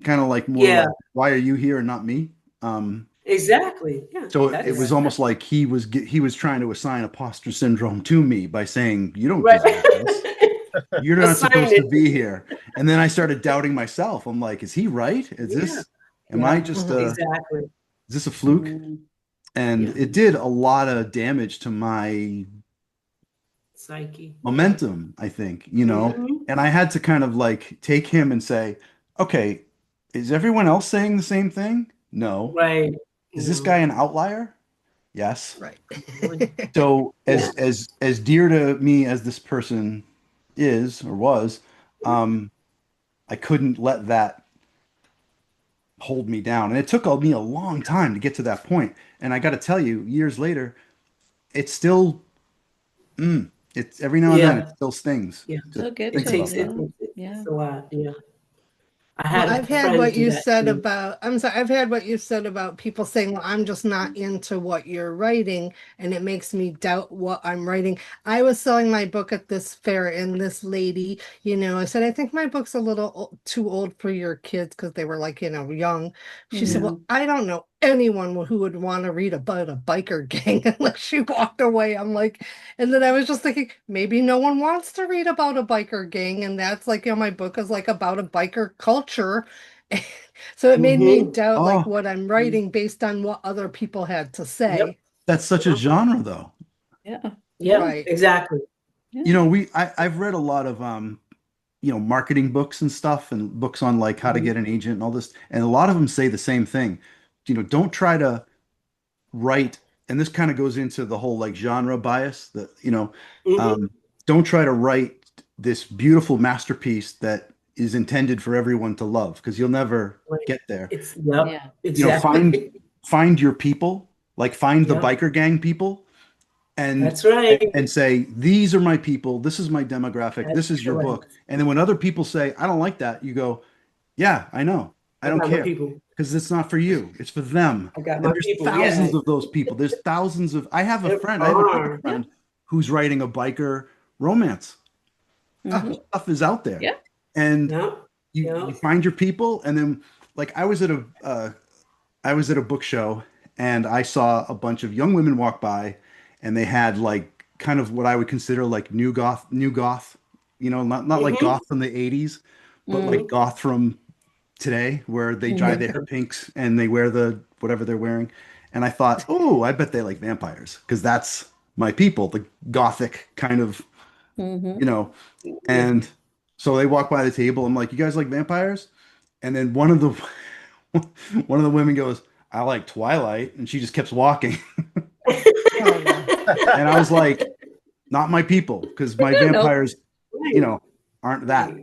kind of like more Yeah. like, why are you here and not me? Um, Exactly. Yeah. so it was That's almost like he was trying to assign imposter syndrome to me by saying, you don't right. deserve this. You're not Assign supposed to it. be here. And then I started doubting myself. I'm like, is he right? Yeah. Am I Yeah. just Mhm. Exactly. is this a fluke? Mm. And Yeah. it did a lot of damage to my Psyche. Yeah. momentum, I think, Hmm. and I had to kind of like take him and say, okay, is everyone else saying the same thing? No. Right. Is this guy No. an outlier? Yes. Right. Really. So Yeah. as dear to me as this person is or was, um, I couldn't let that hold me down. And it took me a long time to get to that point. And I got to tell you, years later, it's still, it's every now and then it Yeah. still stings Yeah. to They'll get think It to you about takes that. it. though. It Yeah. takes a lot. Yeah. I Well, had a I've had friend what do you that said too. about, I'm sorry, I've had what you said about people saying, well, I'm just not into what you're writing, and it makes me doubt what I'm writing. I was selling my book at this fair, and this lady, I said, I think my book's a little too old for your kids because they were like, young. She said, Yeah. well, Hmm. I don't know anyone who would want to read about a biker gang unless she walked away. I'm like, and then I was just thinking, maybe no one wants to read about a biker gang. And that's like, my book is like about a biker culture. So it made me Hmm. doubt like Oh, what I'm writing based on what other people had to Yep. say. that's such a Yep. genre though. Yeah. Yep. Yeah. Right. Exactly. Yeah. I've read a lot of marketing books and stuff and books on like how to Hmm. get an agent and all this, and a lot of them say the same thing. Don't try to write, and this kind of goes into the whole like genre bias that, Hmm. um, don't try to write this beautiful masterpiece that is intended for everyone to love because you'll never Right. get there. It's yep. Yeah. Find Exactly. find your people, like find the Yep. biker gang people and That's right. say these are my people, this is my demographic, That's this is your correct. book. And then when other people say I don't like that, you go, yeah, I know, I I don't got my care, people. because it's not for you, it's for them. I got And my there's people. Yeah. thousands of those people. There's thousands of There I have another are. Yeah. friend who's writing a biker romance. Oh, Hmm. This stuff is out there, Yeah. and Yep. you Yep. find your people. And then like I was at a book show and I saw a bunch of young women walk by and they had like kind of what I would consider like new goth, not like Hmm. goth from the 80s, but like Hmm. Hmm. goth from today where they dye Hmm. their hair pinks and they wear the whatever they're wearing. And I thought, oh, I bet they like vampires because that's my people, the gothic kind of, you Hmm. know. Yeah. And so they walk by the table. I'm like, you guys like vampires? And then one of the women goes, I like Twilight, and she just keeps walking. Oh, no. And I was like, not my people, because my vampires, aren't that.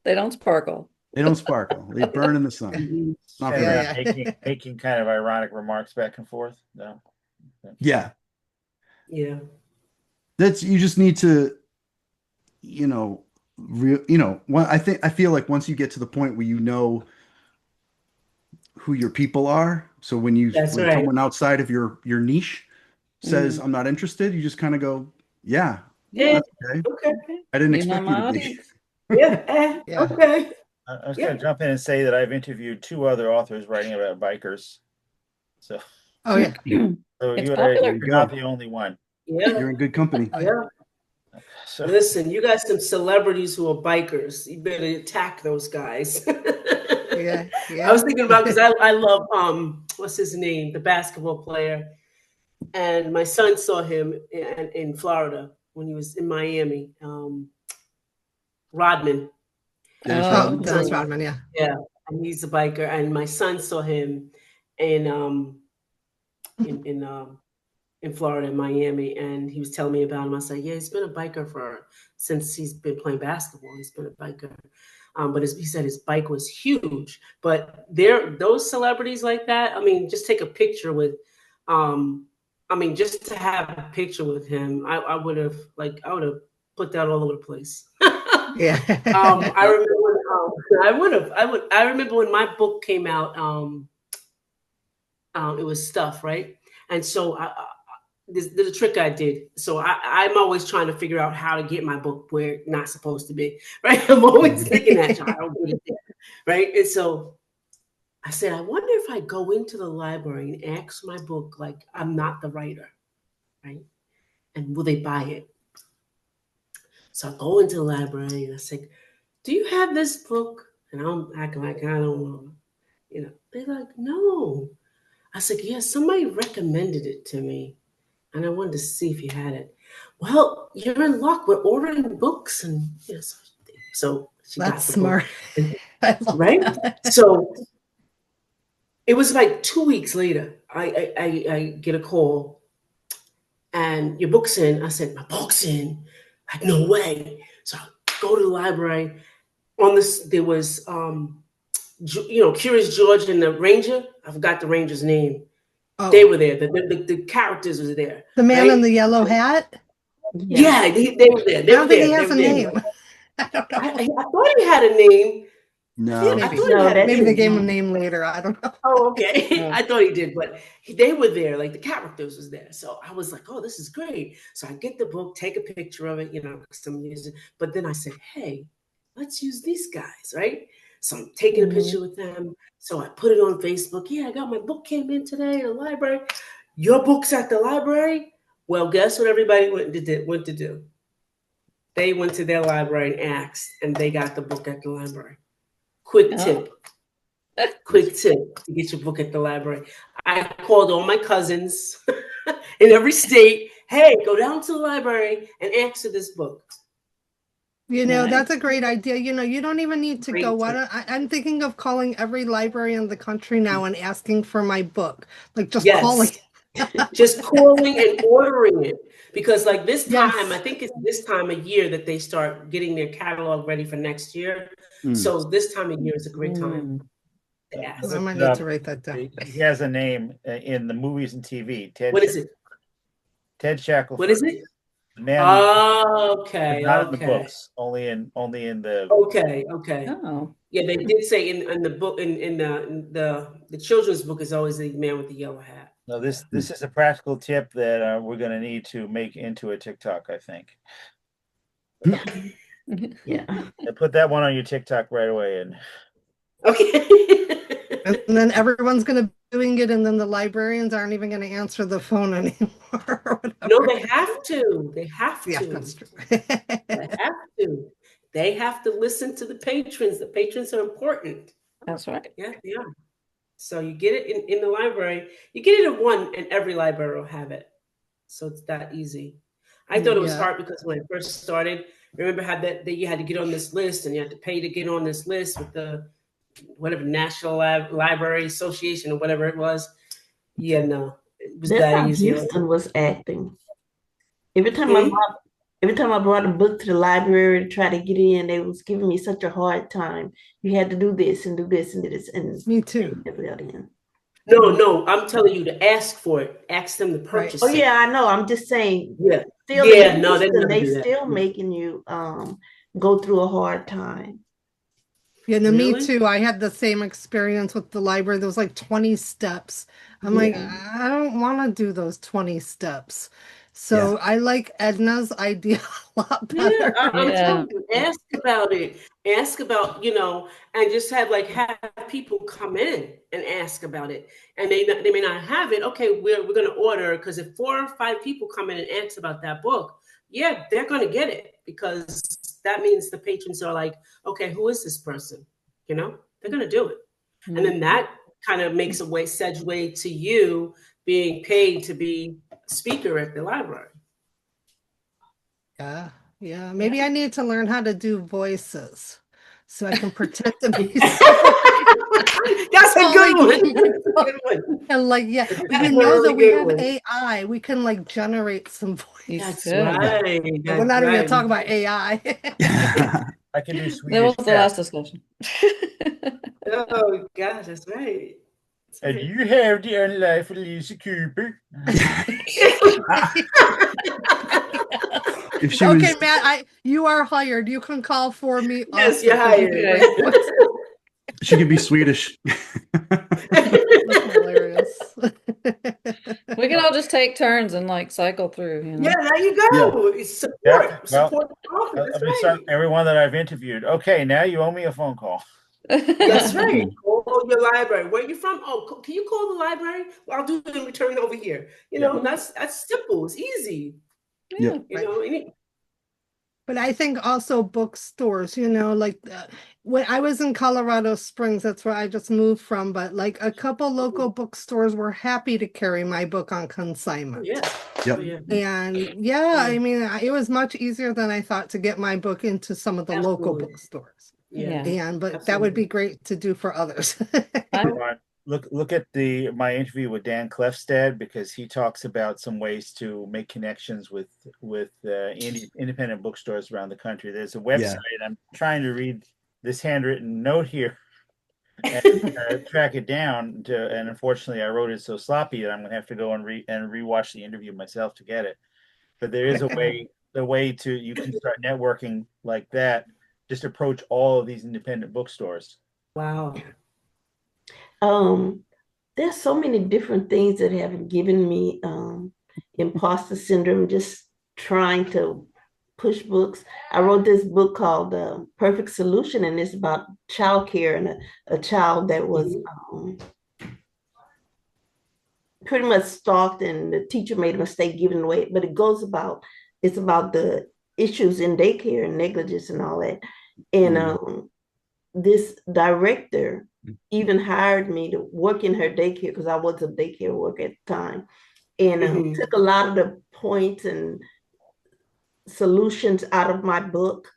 They don't sparkle. They don't sparkle. They burn in the sun. Not for Kind me. of making kind of ironic remarks back and forth. No. Yeah. Yeah. You just need to, I feel like once you get to the point where you know who your people are, so when That's when right. someone outside of your niche says Mm. I'm not interested, you just kind of go, yeah, Yeah. that's okay. Okay. I didn't You're not expect you my to be. audience. Yeah. Yeah. Okay. I was going to jump in and say that I've interviewed 2 other authors writing about bikers. So, Oh, yeah. It's you're popular. not the only one. Yeah. You're in good company. Yeah. So, Listen, you got some celebrities who are bikers. You better attack those guys. Yeah. I was thinking about, because I love what's his name, the basketball player, and my son saw him in Florida when he was in Miami. Rodman. Dennis Oh, Rodman. Dennis Rodman, yeah. Yeah, and he's a biker, and my son saw him in in Florida, in Miami, and he was telling me about him. I said, yeah, he's been a biker since he's been playing basketball. He's been a biker. But he said his bike was huge. But those celebrities like that, I mean, just take a picture with, just to have a picture with him, I would have put that all over the place. Yeah. I remember I remember when my book came out, it was Stuff, right? And so there's a trick I did. So I'm always trying to figure out how to get my book where it's not supposed to be, right? I'm always thinking that, I don't get it there, right? And so I said, I wonder if I go into the library and ask my book, like, I'm not the writer, right? And will they buy it? So I go into the library and I say, do you have this book? And I'm acting like I don't know. They're like, no. I said, yeah, somebody recommended it to me. And I wanted to see if you had it. Well, you're in luck. We're ordering books. And so she got That's the smart. book. I love Right? that. So it was like 2 weeks later, I get a call and your book's in. I said, my book's in. Like, no way. So I go to the library. On this, there was, Curious George and the Ranger. I forgot the Ranger's name. Oh, They were there. The characters were there. the man right? in the yellow hat? Yeah, they were there. I don't think he has a name. I don't know. I thought he had a name. No. I thought he had a Maybe name. they gave him a name later. I don't know. Oh, okay. Yeah. I thought he did, but they were there, like the characters was there. So I was like, oh, this is great. So I get the book, take a picture of it, some music. But then I said, hey, let's use these guys, right? So I'm taking a picture with them. So I put it on Facebook. Yeah, I got my book came in today in the library. Your book's at the library? Well, guess what everybody went to do? They went to their library and asked, and they got the book at the library. Quick tip to get your book at the library. I called all my cousins in every state. Hey, go down to the library and ask for this book. That's a great idea. You don't even need to Great go. tip. I'm thinking of calling every library in the country now and asking for my book. Like just Yes. calling. Just calling and ordering it. Because like this time, Yes. I think it's this time of year that they start getting their catalog ready for next year. So this time of year is a great time to ask. I might need to write that down. He has a name in the movies and TV. What is it? Ted Shackelford. What is it? The man. Okay. Not in the books. Only in the. Okay. Oh. Yeah, they did say in the book in the children's book is always the man with the yellow hat. No, this is a practical tip that we're going to need to make into a TikTok, I think. Yeah. Put that one on your TikTok right away. And Okay. And then everyone's going to be doing it, and then the librarians aren't even going to answer the phone anymore. Or whatever. No, they have to. They have to. Yeah, that's true. They have to. They have to listen to the patrons. The patrons are important. That's right. Yeah, they are. So you get it in the library. You get it in one, and every library will have it. So it's that easy. I thought it was hard because when I first started, remember how that you had to get on this list and you had to pay to get on this list with the whatever National Library Association or whatever it was. Yeah, no, it was That's that how easy. Houston was acting. Every time Hmm? I brought a book to the library to try to get in, they was giving me such a hard time. You had to do this and do this and do this, and Me they too. never got in. No, I'm telling you to ask for it. Ask them to purchase Oh it. yeah, I know. I'm just saying. Yeah. Still Yeah, in no, they Houston, never they do that. still making you go through a hard time. Yeah, no, me Really? too. I had the same experience with the library. There was like 20 steps. I'm like, Yeah. I don't want to do those 20 steps. Yeah. So I like Edna's idea a lot Yeah, better. I'm Yeah. telling you, ask about it. Ask about, and just have people come in and ask about it. And they may not have it. Okay, we're gonna order, because if 4 or 5 people come in and ask about that book, yeah, they're gonna get it, because that means the patrons are like, okay, who is this person? They're gonna do it. And then that kind of makes a segue to you being paid to be speaker at the library. Yeah, yeah. Maybe I need to learn how to do voices so I can pretend to be someone. That's a good calling one. people. That's a good one. And like, yeah, That's you a know really that we good have one. AI. We can like generate some You voices. That's could. right. We're That's not even gonna right. talk about AI. I can do That Swedish was the chess. last discussion. Oh gosh, that's right. That's And right. you have the unlawful Lisa Cooper. If she Okay, was, Matt, you are hired. You can call for me. Yes, also, you're 'cause you hired. do great voices. she could be Swedish. That's hilarious. We can all just take turns and like cycle through, Yeah, there you go. It's support. Yeah, Support the author. I've That's been right. starting everyone that I've interviewed. Okay, now you owe me a phone call. That's right. Call your library. Where you from? Oh, can you call the library? Well, I'll do it in return over here. That's simple. It's easy. Yeah. But I think also bookstores, like when I was in Colorado Springs, that's where I just moved from, but like a couple local bookstores were happy to carry my book on consignment. Yeah. Yep. Oh, yeah. And I mean, it was much easier than I thought to get my book into some of the local Absolutely. bookstores. Yeah. But that would be great to do for others. Look at my interview with Dan Clefstead, because he talks about some ways to make connections with independent bookstores around the country. There's a website. I'm trying to read this handwritten note here and track it down. And unfortunately, I wrote it so sloppy that I'm going to have to go and rewatch the interview myself to get it. But there is a way you can start networking like that. Just approach all of these independent bookstores. Wow. There's so many different things that have given me imposter syndrome, just trying to push books. I wrote this book called Perfect Solution, and it's about childcare and a child that was pretty much stalked, and the teacher made a mistake giving it away. But it's about the issues in daycare and negligence and all that. And this director even hired me to work in her daycare, because I was a daycare worker at the time, and took a lot of the points and solutions out of my book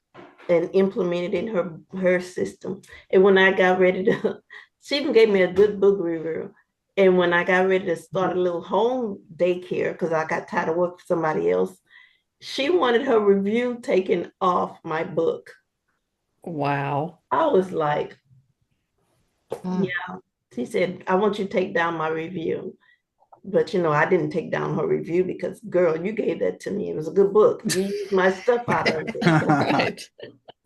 and implemented in her system. And when I got ready to, she even gave me a good book review. And when I got ready to start a little home daycare, because I got tired of working for somebody else, she wanted her review taken off my book. Wow. I was like, yeah. She said, I want you to take down my review. But I didn't take down her review, because girl, you gave that to me. It was a good book. You used my stuff out of it.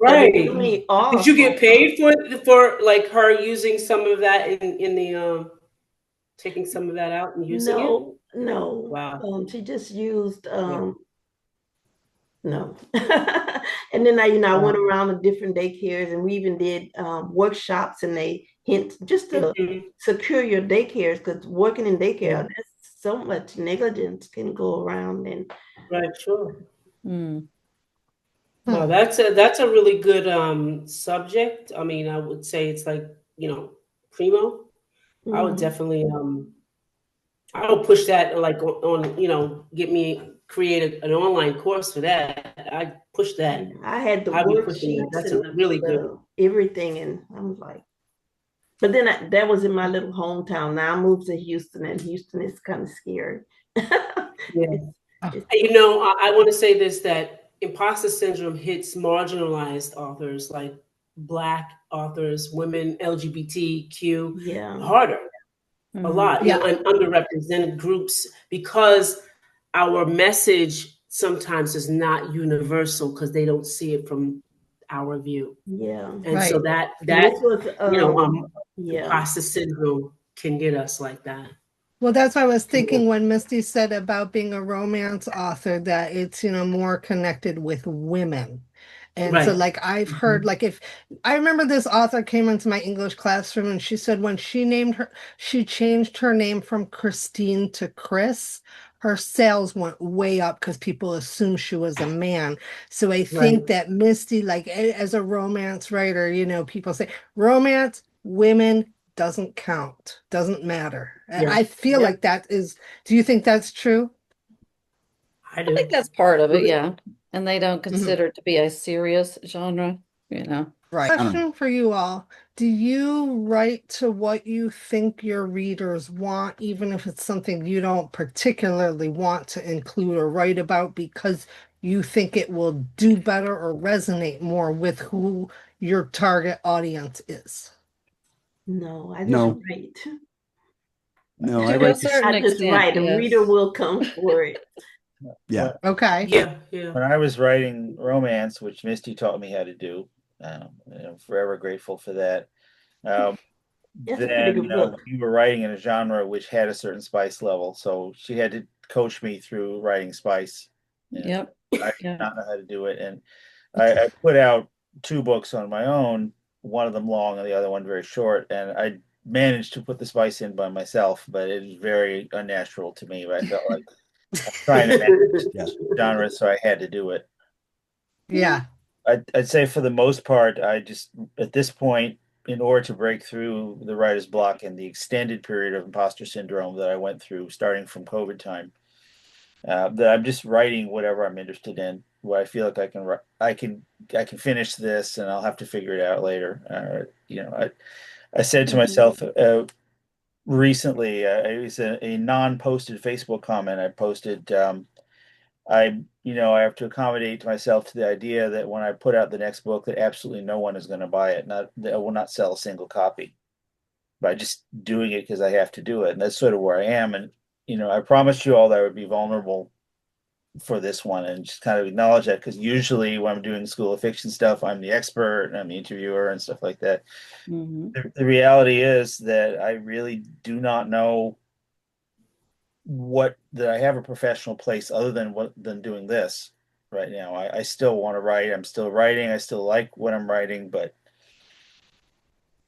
Right. Did you get paid for like her using some of that in the taking some of that out and using it? No. Wow. She just used no. And then I went around to different daycares, and we even did workshops, and they hint just to secure your daycares, because working in daycare, there's so much negligence can go around. And right, sure. Well, that's a really good subject. I mean, I would say it's like, primo. I would definitely I would push that like on create an online course for that. I push that. I had the I'd be pushing that. worksheets That's and a really good everything, and I was like, But then that was in my little hometown. Now I moved to Houston, and Houston is kind of scary. Yeah. It's, it's, You know, I want to say this, that imposter syndrome hits marginalized authors like Black authors, women, LGBTQ yeah. harder, a lot, you Yeah. know, and underrepresented groups, because our message sometimes is not universal because they don't see it from our view. Yeah. And so Right. that And this was you know, yeah. imposter syndrome can get us like that. Well, that's what I was thinking when Misty said about being a romance author, that it's, more connected with women. And so, Right. like, I've heard, like, if I remember this author came into my English classroom and she said when she changed her name from Christine to Chris, her sales went way up because people assumed she was a man. So I Right. think that Misty, like, as a romance writer, people say romance, women, doesn't count, doesn't matter. Yeah. I feel Yeah. like that is, do you think that's true? I I think do. that's part of it, yeah. And they don't Mhm. consider it to be a serious genre, you know. Right. I don't know. Question for you all. Do you write to what you think your readers want, even if it's something you don't particularly want to include or write about because you think it will do better or resonate more with who your target audience is? No, I just No, write. no, I To a write this. certain I just extent, write. A reader yes. will come for it. Yeah. Okay. Yeah. Yeah. When I was writing romance, which Misty taught me how to do, I'm forever grateful for that. Um, That's a pretty then, good book. we were writing in a genre which had a certain spice level, so she had to coach me through writing spice. Yep. I did Yeah. not know how to do it, and I put out 2 books on my own, one of them long and the other one very short, and I managed to put the spice in by myself, but it was very unnatural to me. But I felt like I'm trying to manage Yeah. genre, so I had to do it. Yeah. I'd say for the most part, I just at this point, in order to break through the writer's block and the extended period of imposter syndrome that I went through, starting from COVID time, that I'm just writing whatever I'm interested in. What I feel like I can finish this, and I'll have to figure it out later. I said to myself recently, it was a non-posted Facebook comment I posted. I have to accommodate myself to the idea that when I put out the next book, that absolutely no one is going to buy it. Not that I will not sell a single copy by just doing it because I have to do it. And that's sort of where I am. And, I promised you all that I would be vulnerable for this one and just kind of acknowledge that, because usually when I'm doing school of fiction stuff, I'm the expert and I'm the interviewer and stuff like that. Mhm. The reality is that I really do not know that I have a professional place other than doing this right now. I still want to write. I'm still writing. I still like what I'm writing, but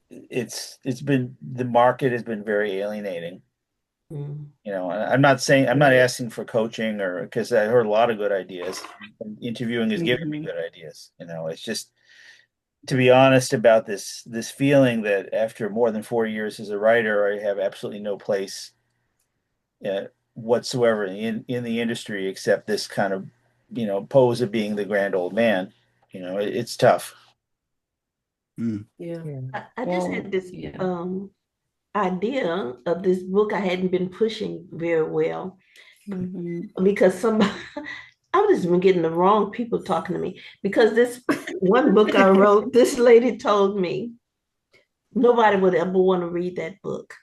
it's been the market has been very alienating. Mm. I'm not saying I'm not asking for coaching, or because I heard a lot of good ideas. Interviewing is giving me Mhm. good ideas. It's just, to be honest about this feeling that after more than 4 years as a writer, I have absolutely no place whatsoever in the industry except this kind of pose of being the grand old man. It's tough. Mm. Yeah. I just Well, had this yeah. idea of this book I hadn't been pushing very well Mhm. because I was just been getting the wrong people talking to me, because this one book I wrote, this lady told me nobody would ever want to read that book.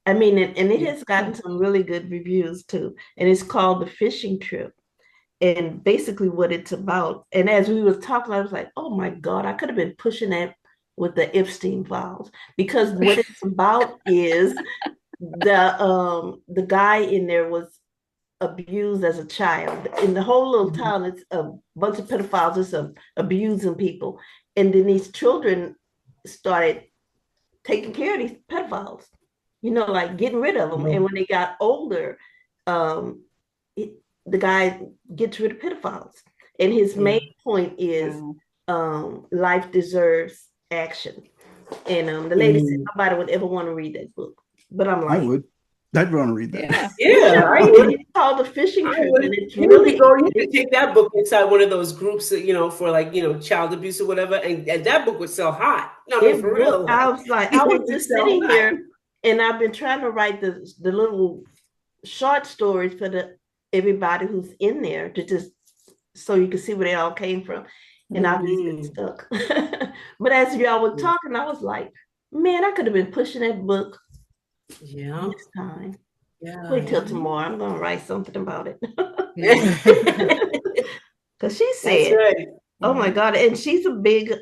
I mean, and it has gotten some really good reviews too. And it's called The Fishing Trip. And basically what it's about. And as we was talking, I was like, oh my God, I could have been pushing that with the Epstein files, because what it's about is the guy in there was abused as a child. In the whole little town, it's a bunch of pedophiles just abusing people. And then these children started taking care of these pedophiles, like getting rid of them. And when they got older, um, the guy gets rid of pedophiles. And his main point is life deserves action. And the lady said nobody would ever want to read that book. But I'm I like, would. I'd want to read that. Yeah. Yeah, I would. It's called The Fishing I Trip, would. and it's You really could go. You could take that book inside one of those groups, that, for child abuse or whatever, and that book would sell hot. I mean, for real. I was like, It I was would just sell sitting hot. here, and I've been trying to write the little short stories for everybody who's in there to just so you can see where they all came from, and I've just been stuck. But as y'all were talking, I was like, man, I could have been pushing that book Yeah. this time. Yeah. Wait till tomorrow. I'm gonna write something about it. Yeah. Because she That's said, right. oh my God. And she's a big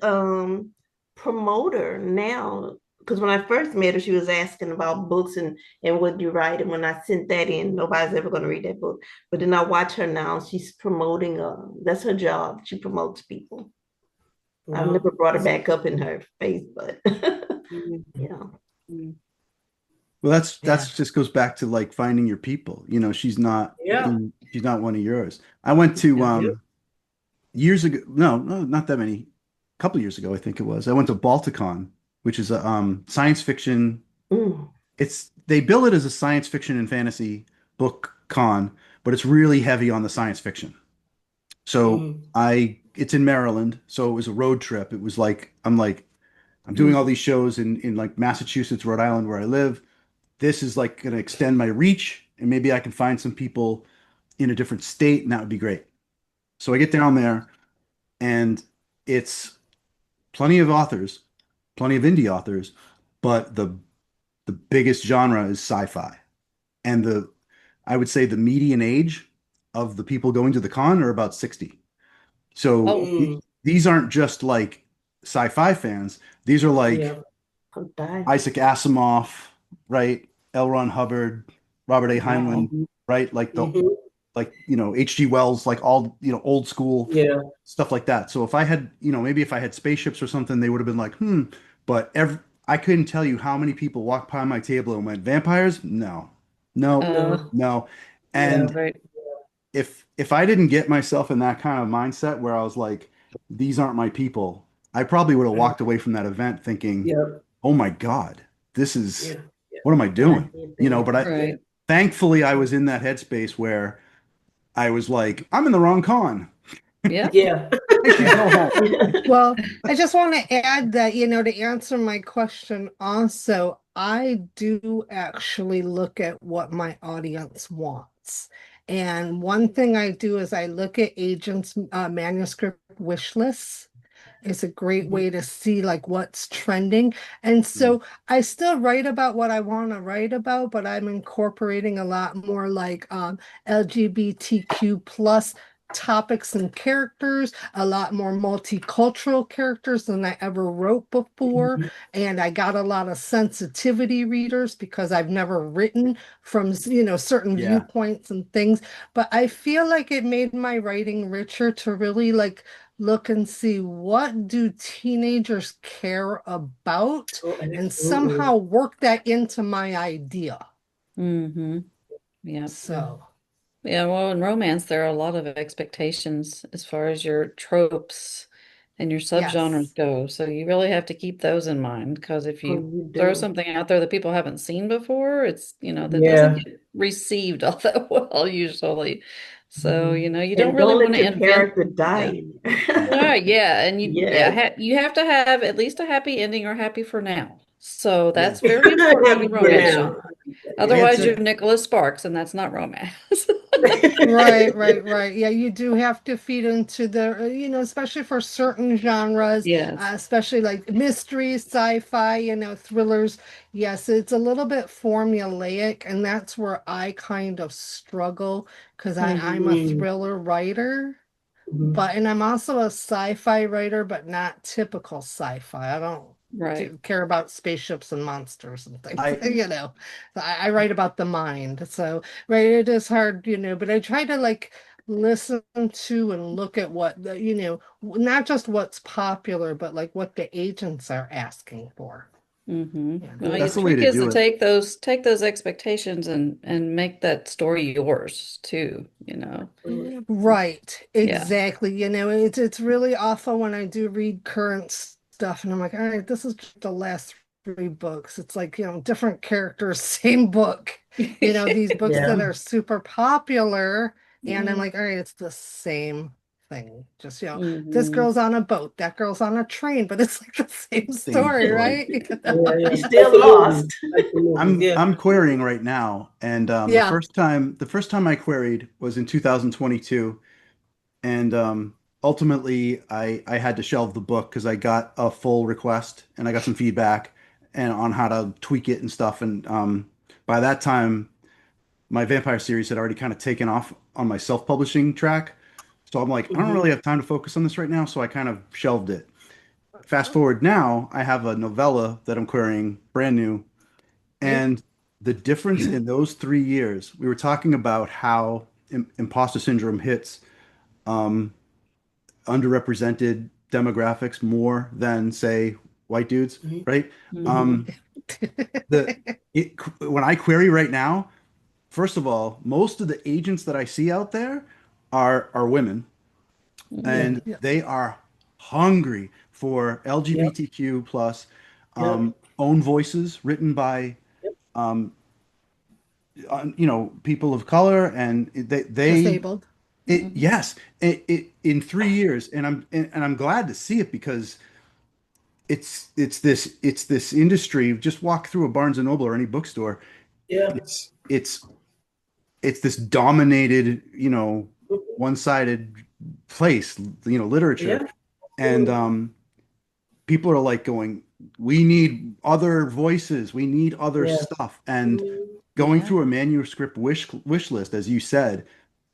promoter now. Because when I first met her, she was asking about books and what you write. And when I sent that in, nobody's ever going to read that book. But then I watch her now. She's promoting, that's her job. She promotes people. I've Wow. never brought her back up in her face, but yeah. Well, that's just goes back to like finding your people. She's not Yeah. she's not one of yours. I went to Yeah. years ago. No, not that many. A couple years ago, I think it was. I went to Balticon, which is a science fiction. Mm. They bill it as a science fiction and fantasy book con, but it's really heavy on the science fiction. So it's in Maryland, so it was a road trip. It was like I'm doing all these shows in like Massachusetts, Rhode Island, where I live. This is like going to extend my reach, and maybe I can find some people in a different state, and that would be great. So I get down there, and it's plenty of authors, plenty of indie authors, but the biggest genre is sci-fi. And I would say the median age of the people going to the con are about 60. So Oh. these aren't just like sci-fi fans. These are like Yeah. Isaac Asimov, right? L. Ron Hubbard, Robert A. Heinlein, Wow. right? Like Mhm. H.G. Wells, like all, old school Yeah. stuff like that. So if I had, maybe if I had spaceships or something, they would have been like, but I couldn't tell you how many people walked by my table and went, vampires? No, no, No. no. Yeah, And right. if I didn't get myself in that kind of mindset where I was like, these aren't my people, I probably would have walked away from that event thinking, Yeah. oh my God, this is, Yeah. what am I doing? But Right. thankfully I was in that headspace where I was like, I'm in the wrong con. Yeah. Yeah. I should go home. Well, I just want to add that, to answer my question also, I do actually look at what my audience wants. And one thing I do is I look at agents' manuscript wish lists. It's a great way to see like what's trending. And so I still write about what I want to write about, but I'm incorporating a lot more like LGBTQ plus topics and characters, a lot more multicultural characters than I ever wrote before. And I got a lot of sensitivity readers because I've never written from, certain Yeah. viewpoints and things. But I feel like it made my writing richer to really like look and see what do teenagers care about Oh, and absolutely. somehow work that into my idea. Mm-hmm. Yeah. So Yeah, well, in romance, there are a lot of expectations as far as your tropes and your subgenres yes. go. So you really have to keep those in mind because if Oh, you you throw do. something out there that people haven't seen before, it's, that Yeah. doesn't get received all that well usually. So, you And don't really don't let want to your invent. character die Yeah. in there. Right, yeah, and Yes. you have to have at least a happy ending or happy for now. So that's Yeah. very important Happy in for romance now. genre. Otherwise, you're Answer. Nicholas Sparks, and that's not romance. Right. Yeah, you do have to feed into the, especially for certain genres, Yes. especially like mysteries, sci-fi, thrillers. Yes, it's a little bit formulaic, and that's where I kind of struggle because I'm a Mhm. thriller writer. Mhm. And I'm also a sci-fi writer, but not typical sci-fi. I don't Right. care about spaceships and monsters and things, I I write about the mind. So, right, it is hard, but I try to like listen to and look at what not just what's popular, but like what the agents are asking for. Mm-hmm. You Well, know? your that's the way trick to is to do it. take those expectations and make that story yours too, Right, Yeah. exactly. It's really awful when I do read current stuff and I'm like, all right, this is just the last three books. It's like, different characters, same book. These books Yeah. that are super popular. And I'm Mhm. like, all right, it's the same thing. Just, this Mhm. girl's on a boat, that girl's on a train, but it's like the same Same story, story. right? Yeah, You're yeah. still That's the lost. movie. That's the movie. Yeah. I'm querying right now, and Yeah. the first time I queried was in 2022, and ultimately I had to shelve the book because I got a full request and I got some feedback and on how to tweak it and stuff, and by that time my vampire series had already kind of taken off on my self-publishing track, so I'm like, I don't Mhm. really have time to focus on this right now, so I kind of shelved it. Fast forward now, I have a novella that I'm querying, brand new. And the difference in those 3 years, we were talking about how imposter syndrome hits um, underrepresented demographics more than, say, white dudes, Mhm. right? Mhm. Um, the when I query right now, first of all, most of the agents that I see out there are women, Yeah. and Yeah. they are hungry for Yep. LGBTQ plus Yep. own voices written by Yep. um, people of color, and Disabled. Mhm. yes, in 3 years, and I'm glad to see it because it's this industry. Just walk through a Barnes and Noble or any bookstore. Yeah. It's this dominated, one-sided place, literature, Yeah. and people are like going, we need other voices, we need other Yeah. stuff, and Mhm. going Yeah. through a manuscript wish list, as you said,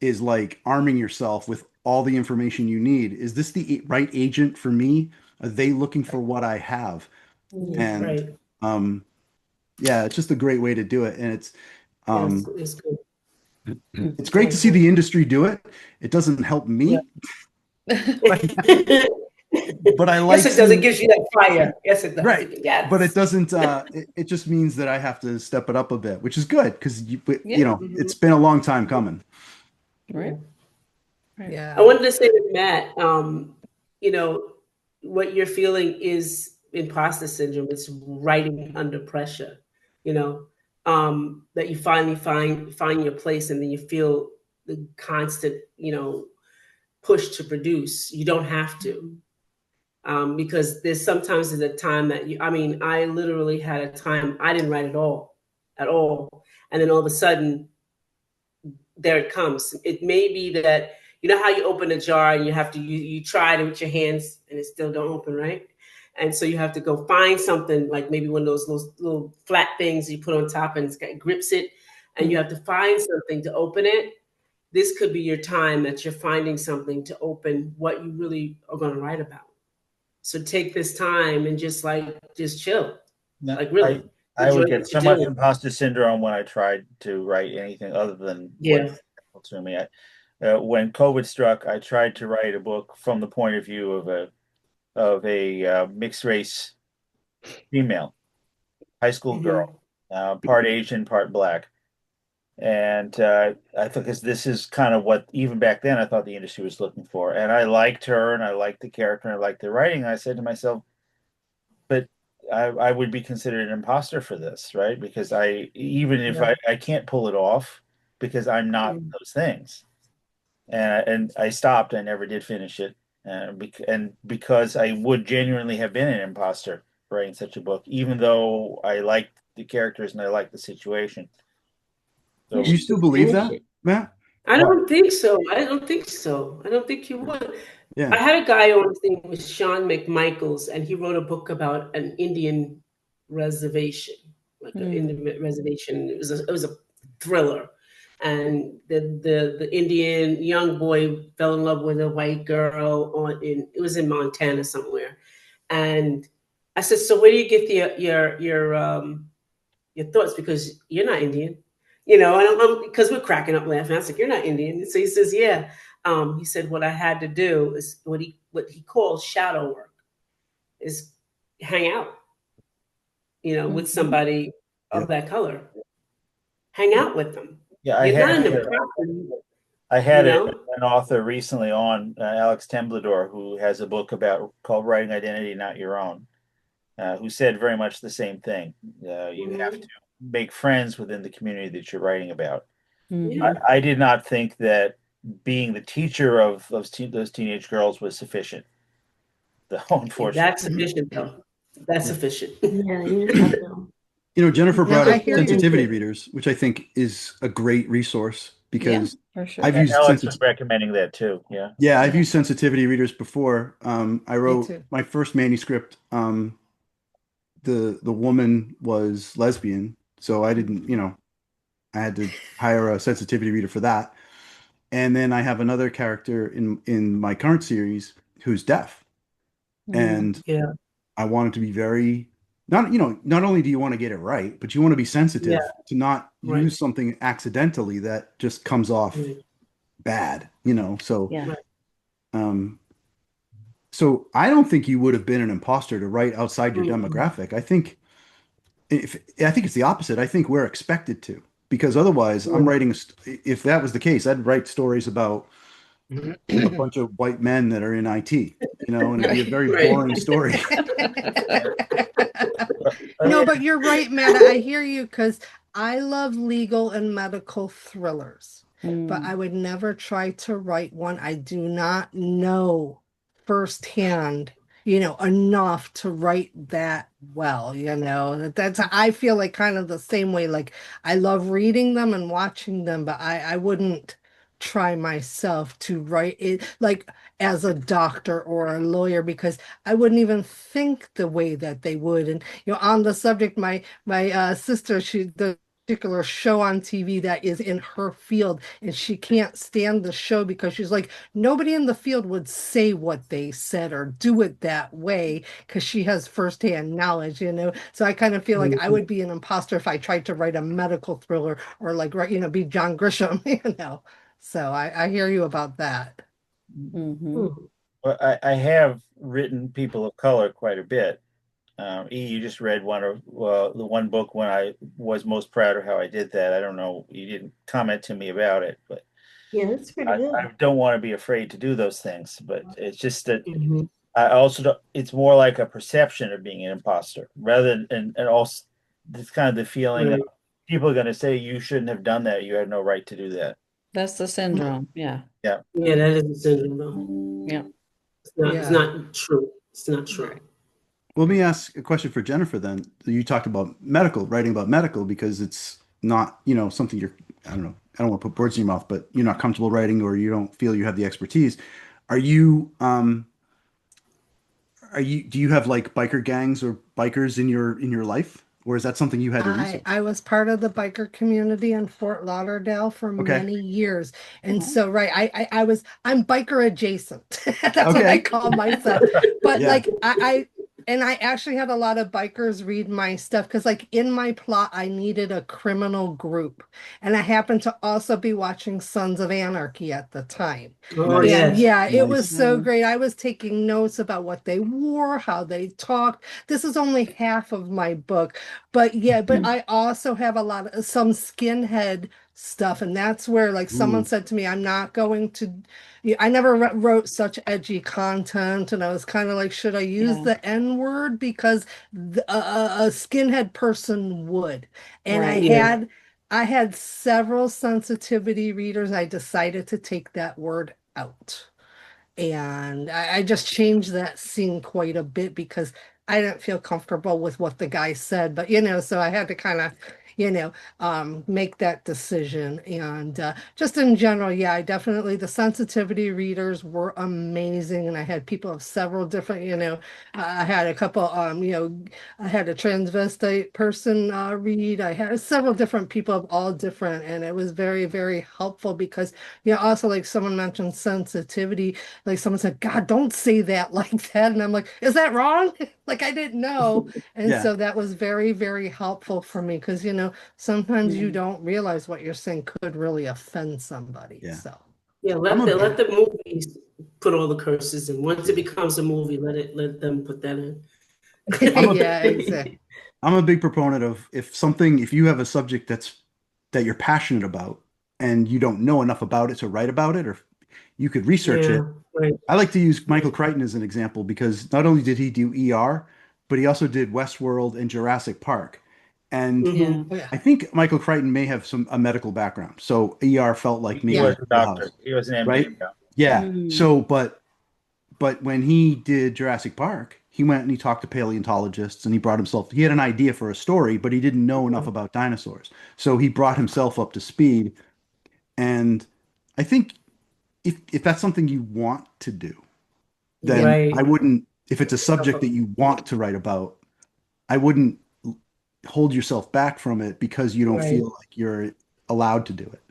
is like arming yourself with all the information you need. Is this the right agent for me? Are they looking for what I have? Mhm. And Right. um, yeah, it's just a great way to do it, and Yes, um, it's good. it's It's great to very see good. the industry do it. It doesn't help Yeah. me, but I Yes, like it does. It seeing. gives you that fire. Yes, it does. Right. But it Yes. doesn't it just means that I have to step it up a bit, which is good because Yeah. Mhm. it's been a long time coming. Yeah. Right. Right. I Yeah. wanted to say to Matt, you know, what you're feeling is imposter syndrome. It's writing under pressure, you know, that you finally find your place and then you feel the constant, push to produce. You don't have to. Because there's sometimes a time that I mean, I literally had a time I didn't write at all. And then all of a sudden there it comes. It may be that how you open a jar and you try it with your hands and it still don't open, right? And so you have to go find something like maybe one of those little flat things you put on top and grips it, and you have to find something to open it. This could be your time that you're finding something to open what you really are going to write about. So take this time and just chill, No, like really I enjoy would get what so you're much doing. imposter syndrome when I tried to write anything other than Yeah. what's to me. When COVID struck, I tried to write a book from the point of view of a mixed race female high school girl, Hmm. part Asian, part black. And I thought, because this is kind of what even back then I thought the industry was looking for. And I liked her and I liked the character and I liked the writing. And I said to myself, but I would be considered an imposter for this, right? Because even if Yeah. I can't pull it off because I'm not those things. And I stopped. I never did finish it. And because I would genuinely have been an imposter writing such a book, even though I liked the characters and I liked the situation. You Do you So still should believe finish that, it. Matt? I what? don't think so. I don't think so. I don't think you would. I Yeah. had a guy on his name was Sean McMichaels, and he wrote a book about an Indian reservation, like an Mm. Indian reservation. It was a thriller, and the Indian young boy fell in love with a white girl it was in Montana somewhere, and I said, so where do you get your thoughts, because you're not Indian, and because we're cracking up laughing. I was like, you're not Indian. So he says, yeah. He said, what I had to do is what he calls shadow work is hang out, with Mhm. somebody of Yep. that color. Hang out with them. Yeah, You're not in the property, I you had know? an author recently on, Alex Temblador, who has a book called Writing Identity Not Your Own. who said very much the same thing. You have to make friends within the community that you're writing about. Mhm. I did not think that being the teacher of those teenage girls was sufficient, though, Yeah, unfortunately. that's sufficient though. That's Yeah. sufficient. Yeah, you just have to. Jennifer Yeah, brought I up hear you. sensitivity readers, which I think is a a great resource because For sure. I've Yeah, used Alex was recommending that too. Yeah. yeah, I've Yeah. used sensitivity readers before. I wrote too. my first manuscript. The woman was lesbian, so I didn't, I had to hire a sensitivity reader for that. And then I have another character in my current series who's deaf, Mm. and Yeah, I wanted to be very not not only do you want to get it right, but you want to be yeah, sensitive to not right, use something accidentally that just comes off right, bad, So Yeah. right. um so I don't think you would have been an imposter to write outside your Mm-mm. demographic. I think it's the opposite. I think we're expected to, because otherwise I'm Yeah. writing if that was the case, I'd write stories about a bunch of white men that are in IT, and it'd be a very Right. boring story. No, but you're right, Matt. I hear you because I love legal and medical thrillers, but I Mm. would never try to write one I do not know firsthand, enough to write that well, That's I feel like kind of the same way. Like I love reading them and watching them, but I wouldn't try myself to write it like as a doctor or a lawyer because I wouldn't even think the way that they would. And on the subject, my sister, the particular show on TV that is in her field, and she can't stand the show because she's like, nobody in the field would say what they said or do it that way because she has firsthand knowledge. So I kind of feel like I would be an imposter if I tried to write a medical thriller or like be John Grisham. So I hear you about that. Mhm. Well, I have written people of color quite a bit. You just read the one book when I was most proud of how I did that. I don't know, you didn't comment to me about it, but Yeah, that's pretty good. I don't want to be afraid to do those things. But it's just that Mhm. I also don't, it's more like a perception of being an imposter rather than, and also it's kind of the feeling of Right. people are going to say you shouldn't have done that. You had no right to do that. That's the syndrome. Yeah. Yeah. Yeah, that is a syndrome though. Yeah. It's Yeah. not true. It's not true. Right. Let me ask a question for Jennifer then. You talked about writing about medical because it's not, something I don't know, I don't want to put words in your mouth, but you're not comfortable writing or you don't feel you have the expertise. Are you, do you have like biker gangs or bikers in your life? Or is that something you had to I research? I was part of the biker community in Fort Lauderdale for Okay. many years. And Oh. so right, I'm biker adjacent. That's what I Okay. call myself. But Yeah. like I actually had a lot of bikers read my stuff because like in my plot I needed a criminal group. And I happened to also be watching Sons of Anarchy at the time. Oh Nice. And yes. yeah, it was Nice. so Mhm. great. I was taking notes about what they wore, how they talked. This is only half of my book. But yeah, but I also have a lot of some skinhead stuff. And that's where, like, someone Ooh. said to me, I'm not going to, I never wrote such edgy content. And I was kind of like, should I use Yeah. the N word? Because a skinhead person would. And Right. Yeah. I had several sensitivity readers. I decided to take that word out. And I just changed that scene quite a bit because I didn't feel comfortable with what the guy said. But, so I had to kind of, make that decision. And just in general, yeah, the sensitivity readers were amazing. And I had people of several different, I had a couple, I had a transvestite person read. I had several different people of all different, and it was very, very helpful because, also like someone mentioned sensitivity, like someone said, God, don't say that like that. And I'm like, is that wrong? Like I didn't know. And Yeah. so that was very, very helpful for me because, sometimes you Yeah. don't realize what you're saying could really offend somebody. Yeah. So Yeah, I'm let a the movies put all the curses in. Once it yeah. becomes a movie, let them put that in. I'm a yeah, exactly. I'm a big proponent of if you have a subject that you're passionate about and you don't know enough about it to write about it, or you could research Yeah, it. right. I like to use Michael Crichton as an example because not only did he do ER, but he also did Westworld and Jurassic Park. And Yeah. Oh, yeah. I think Michael Crichton may have a medical background, so ER felt like He maybe was his a doctor. wheelhouse, He was an MD. right? Yeah. Mm. So, but when he did Jurassic Park, he went and he talked to paleontologists and he brought himself, he had an idea for a story, but he didn't know enough about dinosaurs. So he brought himself up to speed. And I think if that's something you want to do, then Right. I wouldn't, if it's a subject that you want to write about, I wouldn't hold yourself back from it because you don't Right. feel like you're allowed to do it.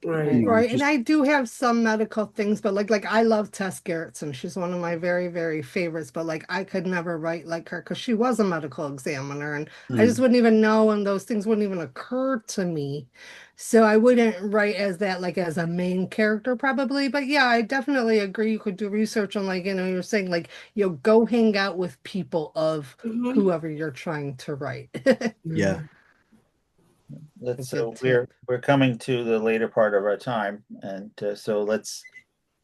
Right. You know, Right, and just- I do have some medical things, but like I love Tess Gerritsen. She's one of my very, very favorites, but like I could never write like her because she was a medical examiner, and I just wouldn't even know, and those things wouldn't even occur to me. So I wouldn't write as that like as a main character probably. But yeah, I definitely agree. You could do research on like, you're saying like, go hang out with people of Mhm. whoever you're trying to write. yeah. Let's Good we're coming to the later part of our time, and so let's,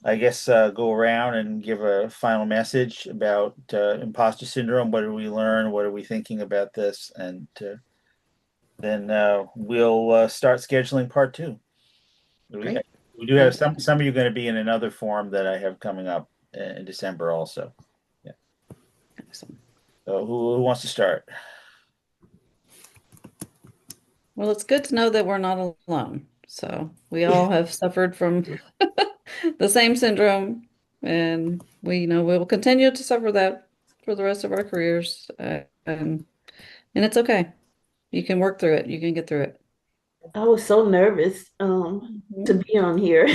I guess, go around and give a final message about imposter syndrome. What did we learn? What are we thinking about this? And then we'll start scheduling part 2. Great. We do have some of you going to be in another forum that I have coming up in December also. Yeah. Awesome. So who wants to start? Well, it's good to know that we're not alone. So we all have suffered from the same syndrome, and we know we will continue to suffer that for the rest of our careers. And it's okay. You can work through it. You can get through it. I was so nervous to be on here.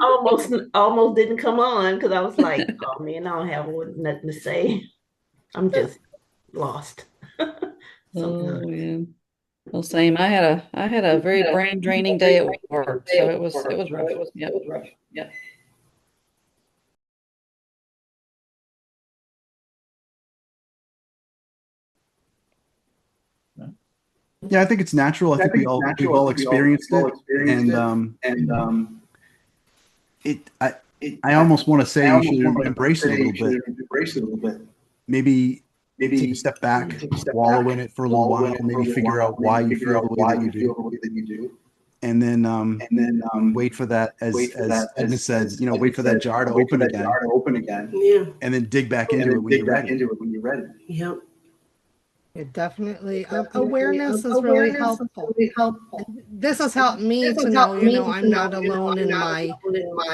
Almost didn't come on because I was like, oh man, I don't have nothing to say. I'm just lost. Oh, man. Well, same. I had a very brain draining day at work, so it was rough. Yeah. Yeah. Yeah, I think it's natural. I think we've all experienced it, and I almost want to say you should embrace it a little bit. Maybe take a step back, wallow in it for a little while, maybe figure out why you feel the way that you do, and then wait for that, as Edna said, wait for that jar to open again, Yeah. and then dig back into it when you're ready. Yep. It definitely, awareness is really helpful. This has helped me to know, I'm not alone in my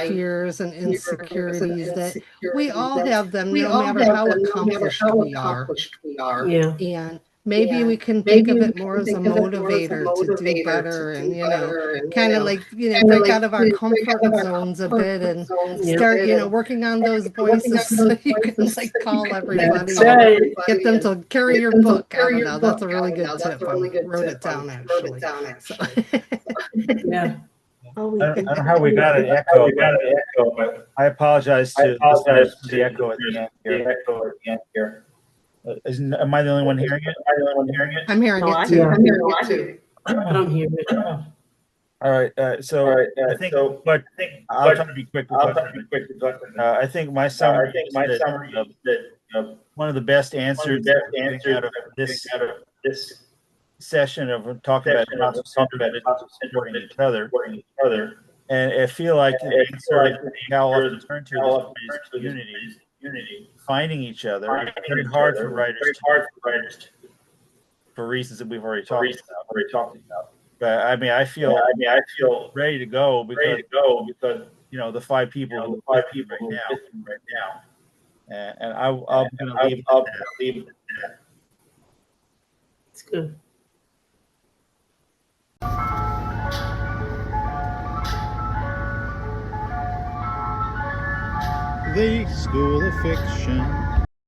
fears and insecurities, that we all have them, no matter how accomplished we are. Yeah. And maybe we can think of it more as a motivator to do better, and kind of like break out of our comfort zones a bit and start working on those voices so you can like call everybody and get them to carry your book. I don't know, that's a really good tip. I wrote it down actually. So. Yeah. I don't know how we got an echo, but I apologize to the echo at the end here. Am I the only one hearing it? I'm hearing No, it I too. hear I don't hear it. All right. I think, but I'll try to be quick. I think my summary is that one of the best answers out of this session of talking about supporting each other, and I feel like the answer how often turn to is community, finding each other. It's very hard for writers for reasons that we've already talked about. But I mean, I feel ready to go because the 5 people who are right now, and I'm going to leave it at that. It's good. The School of Fiction.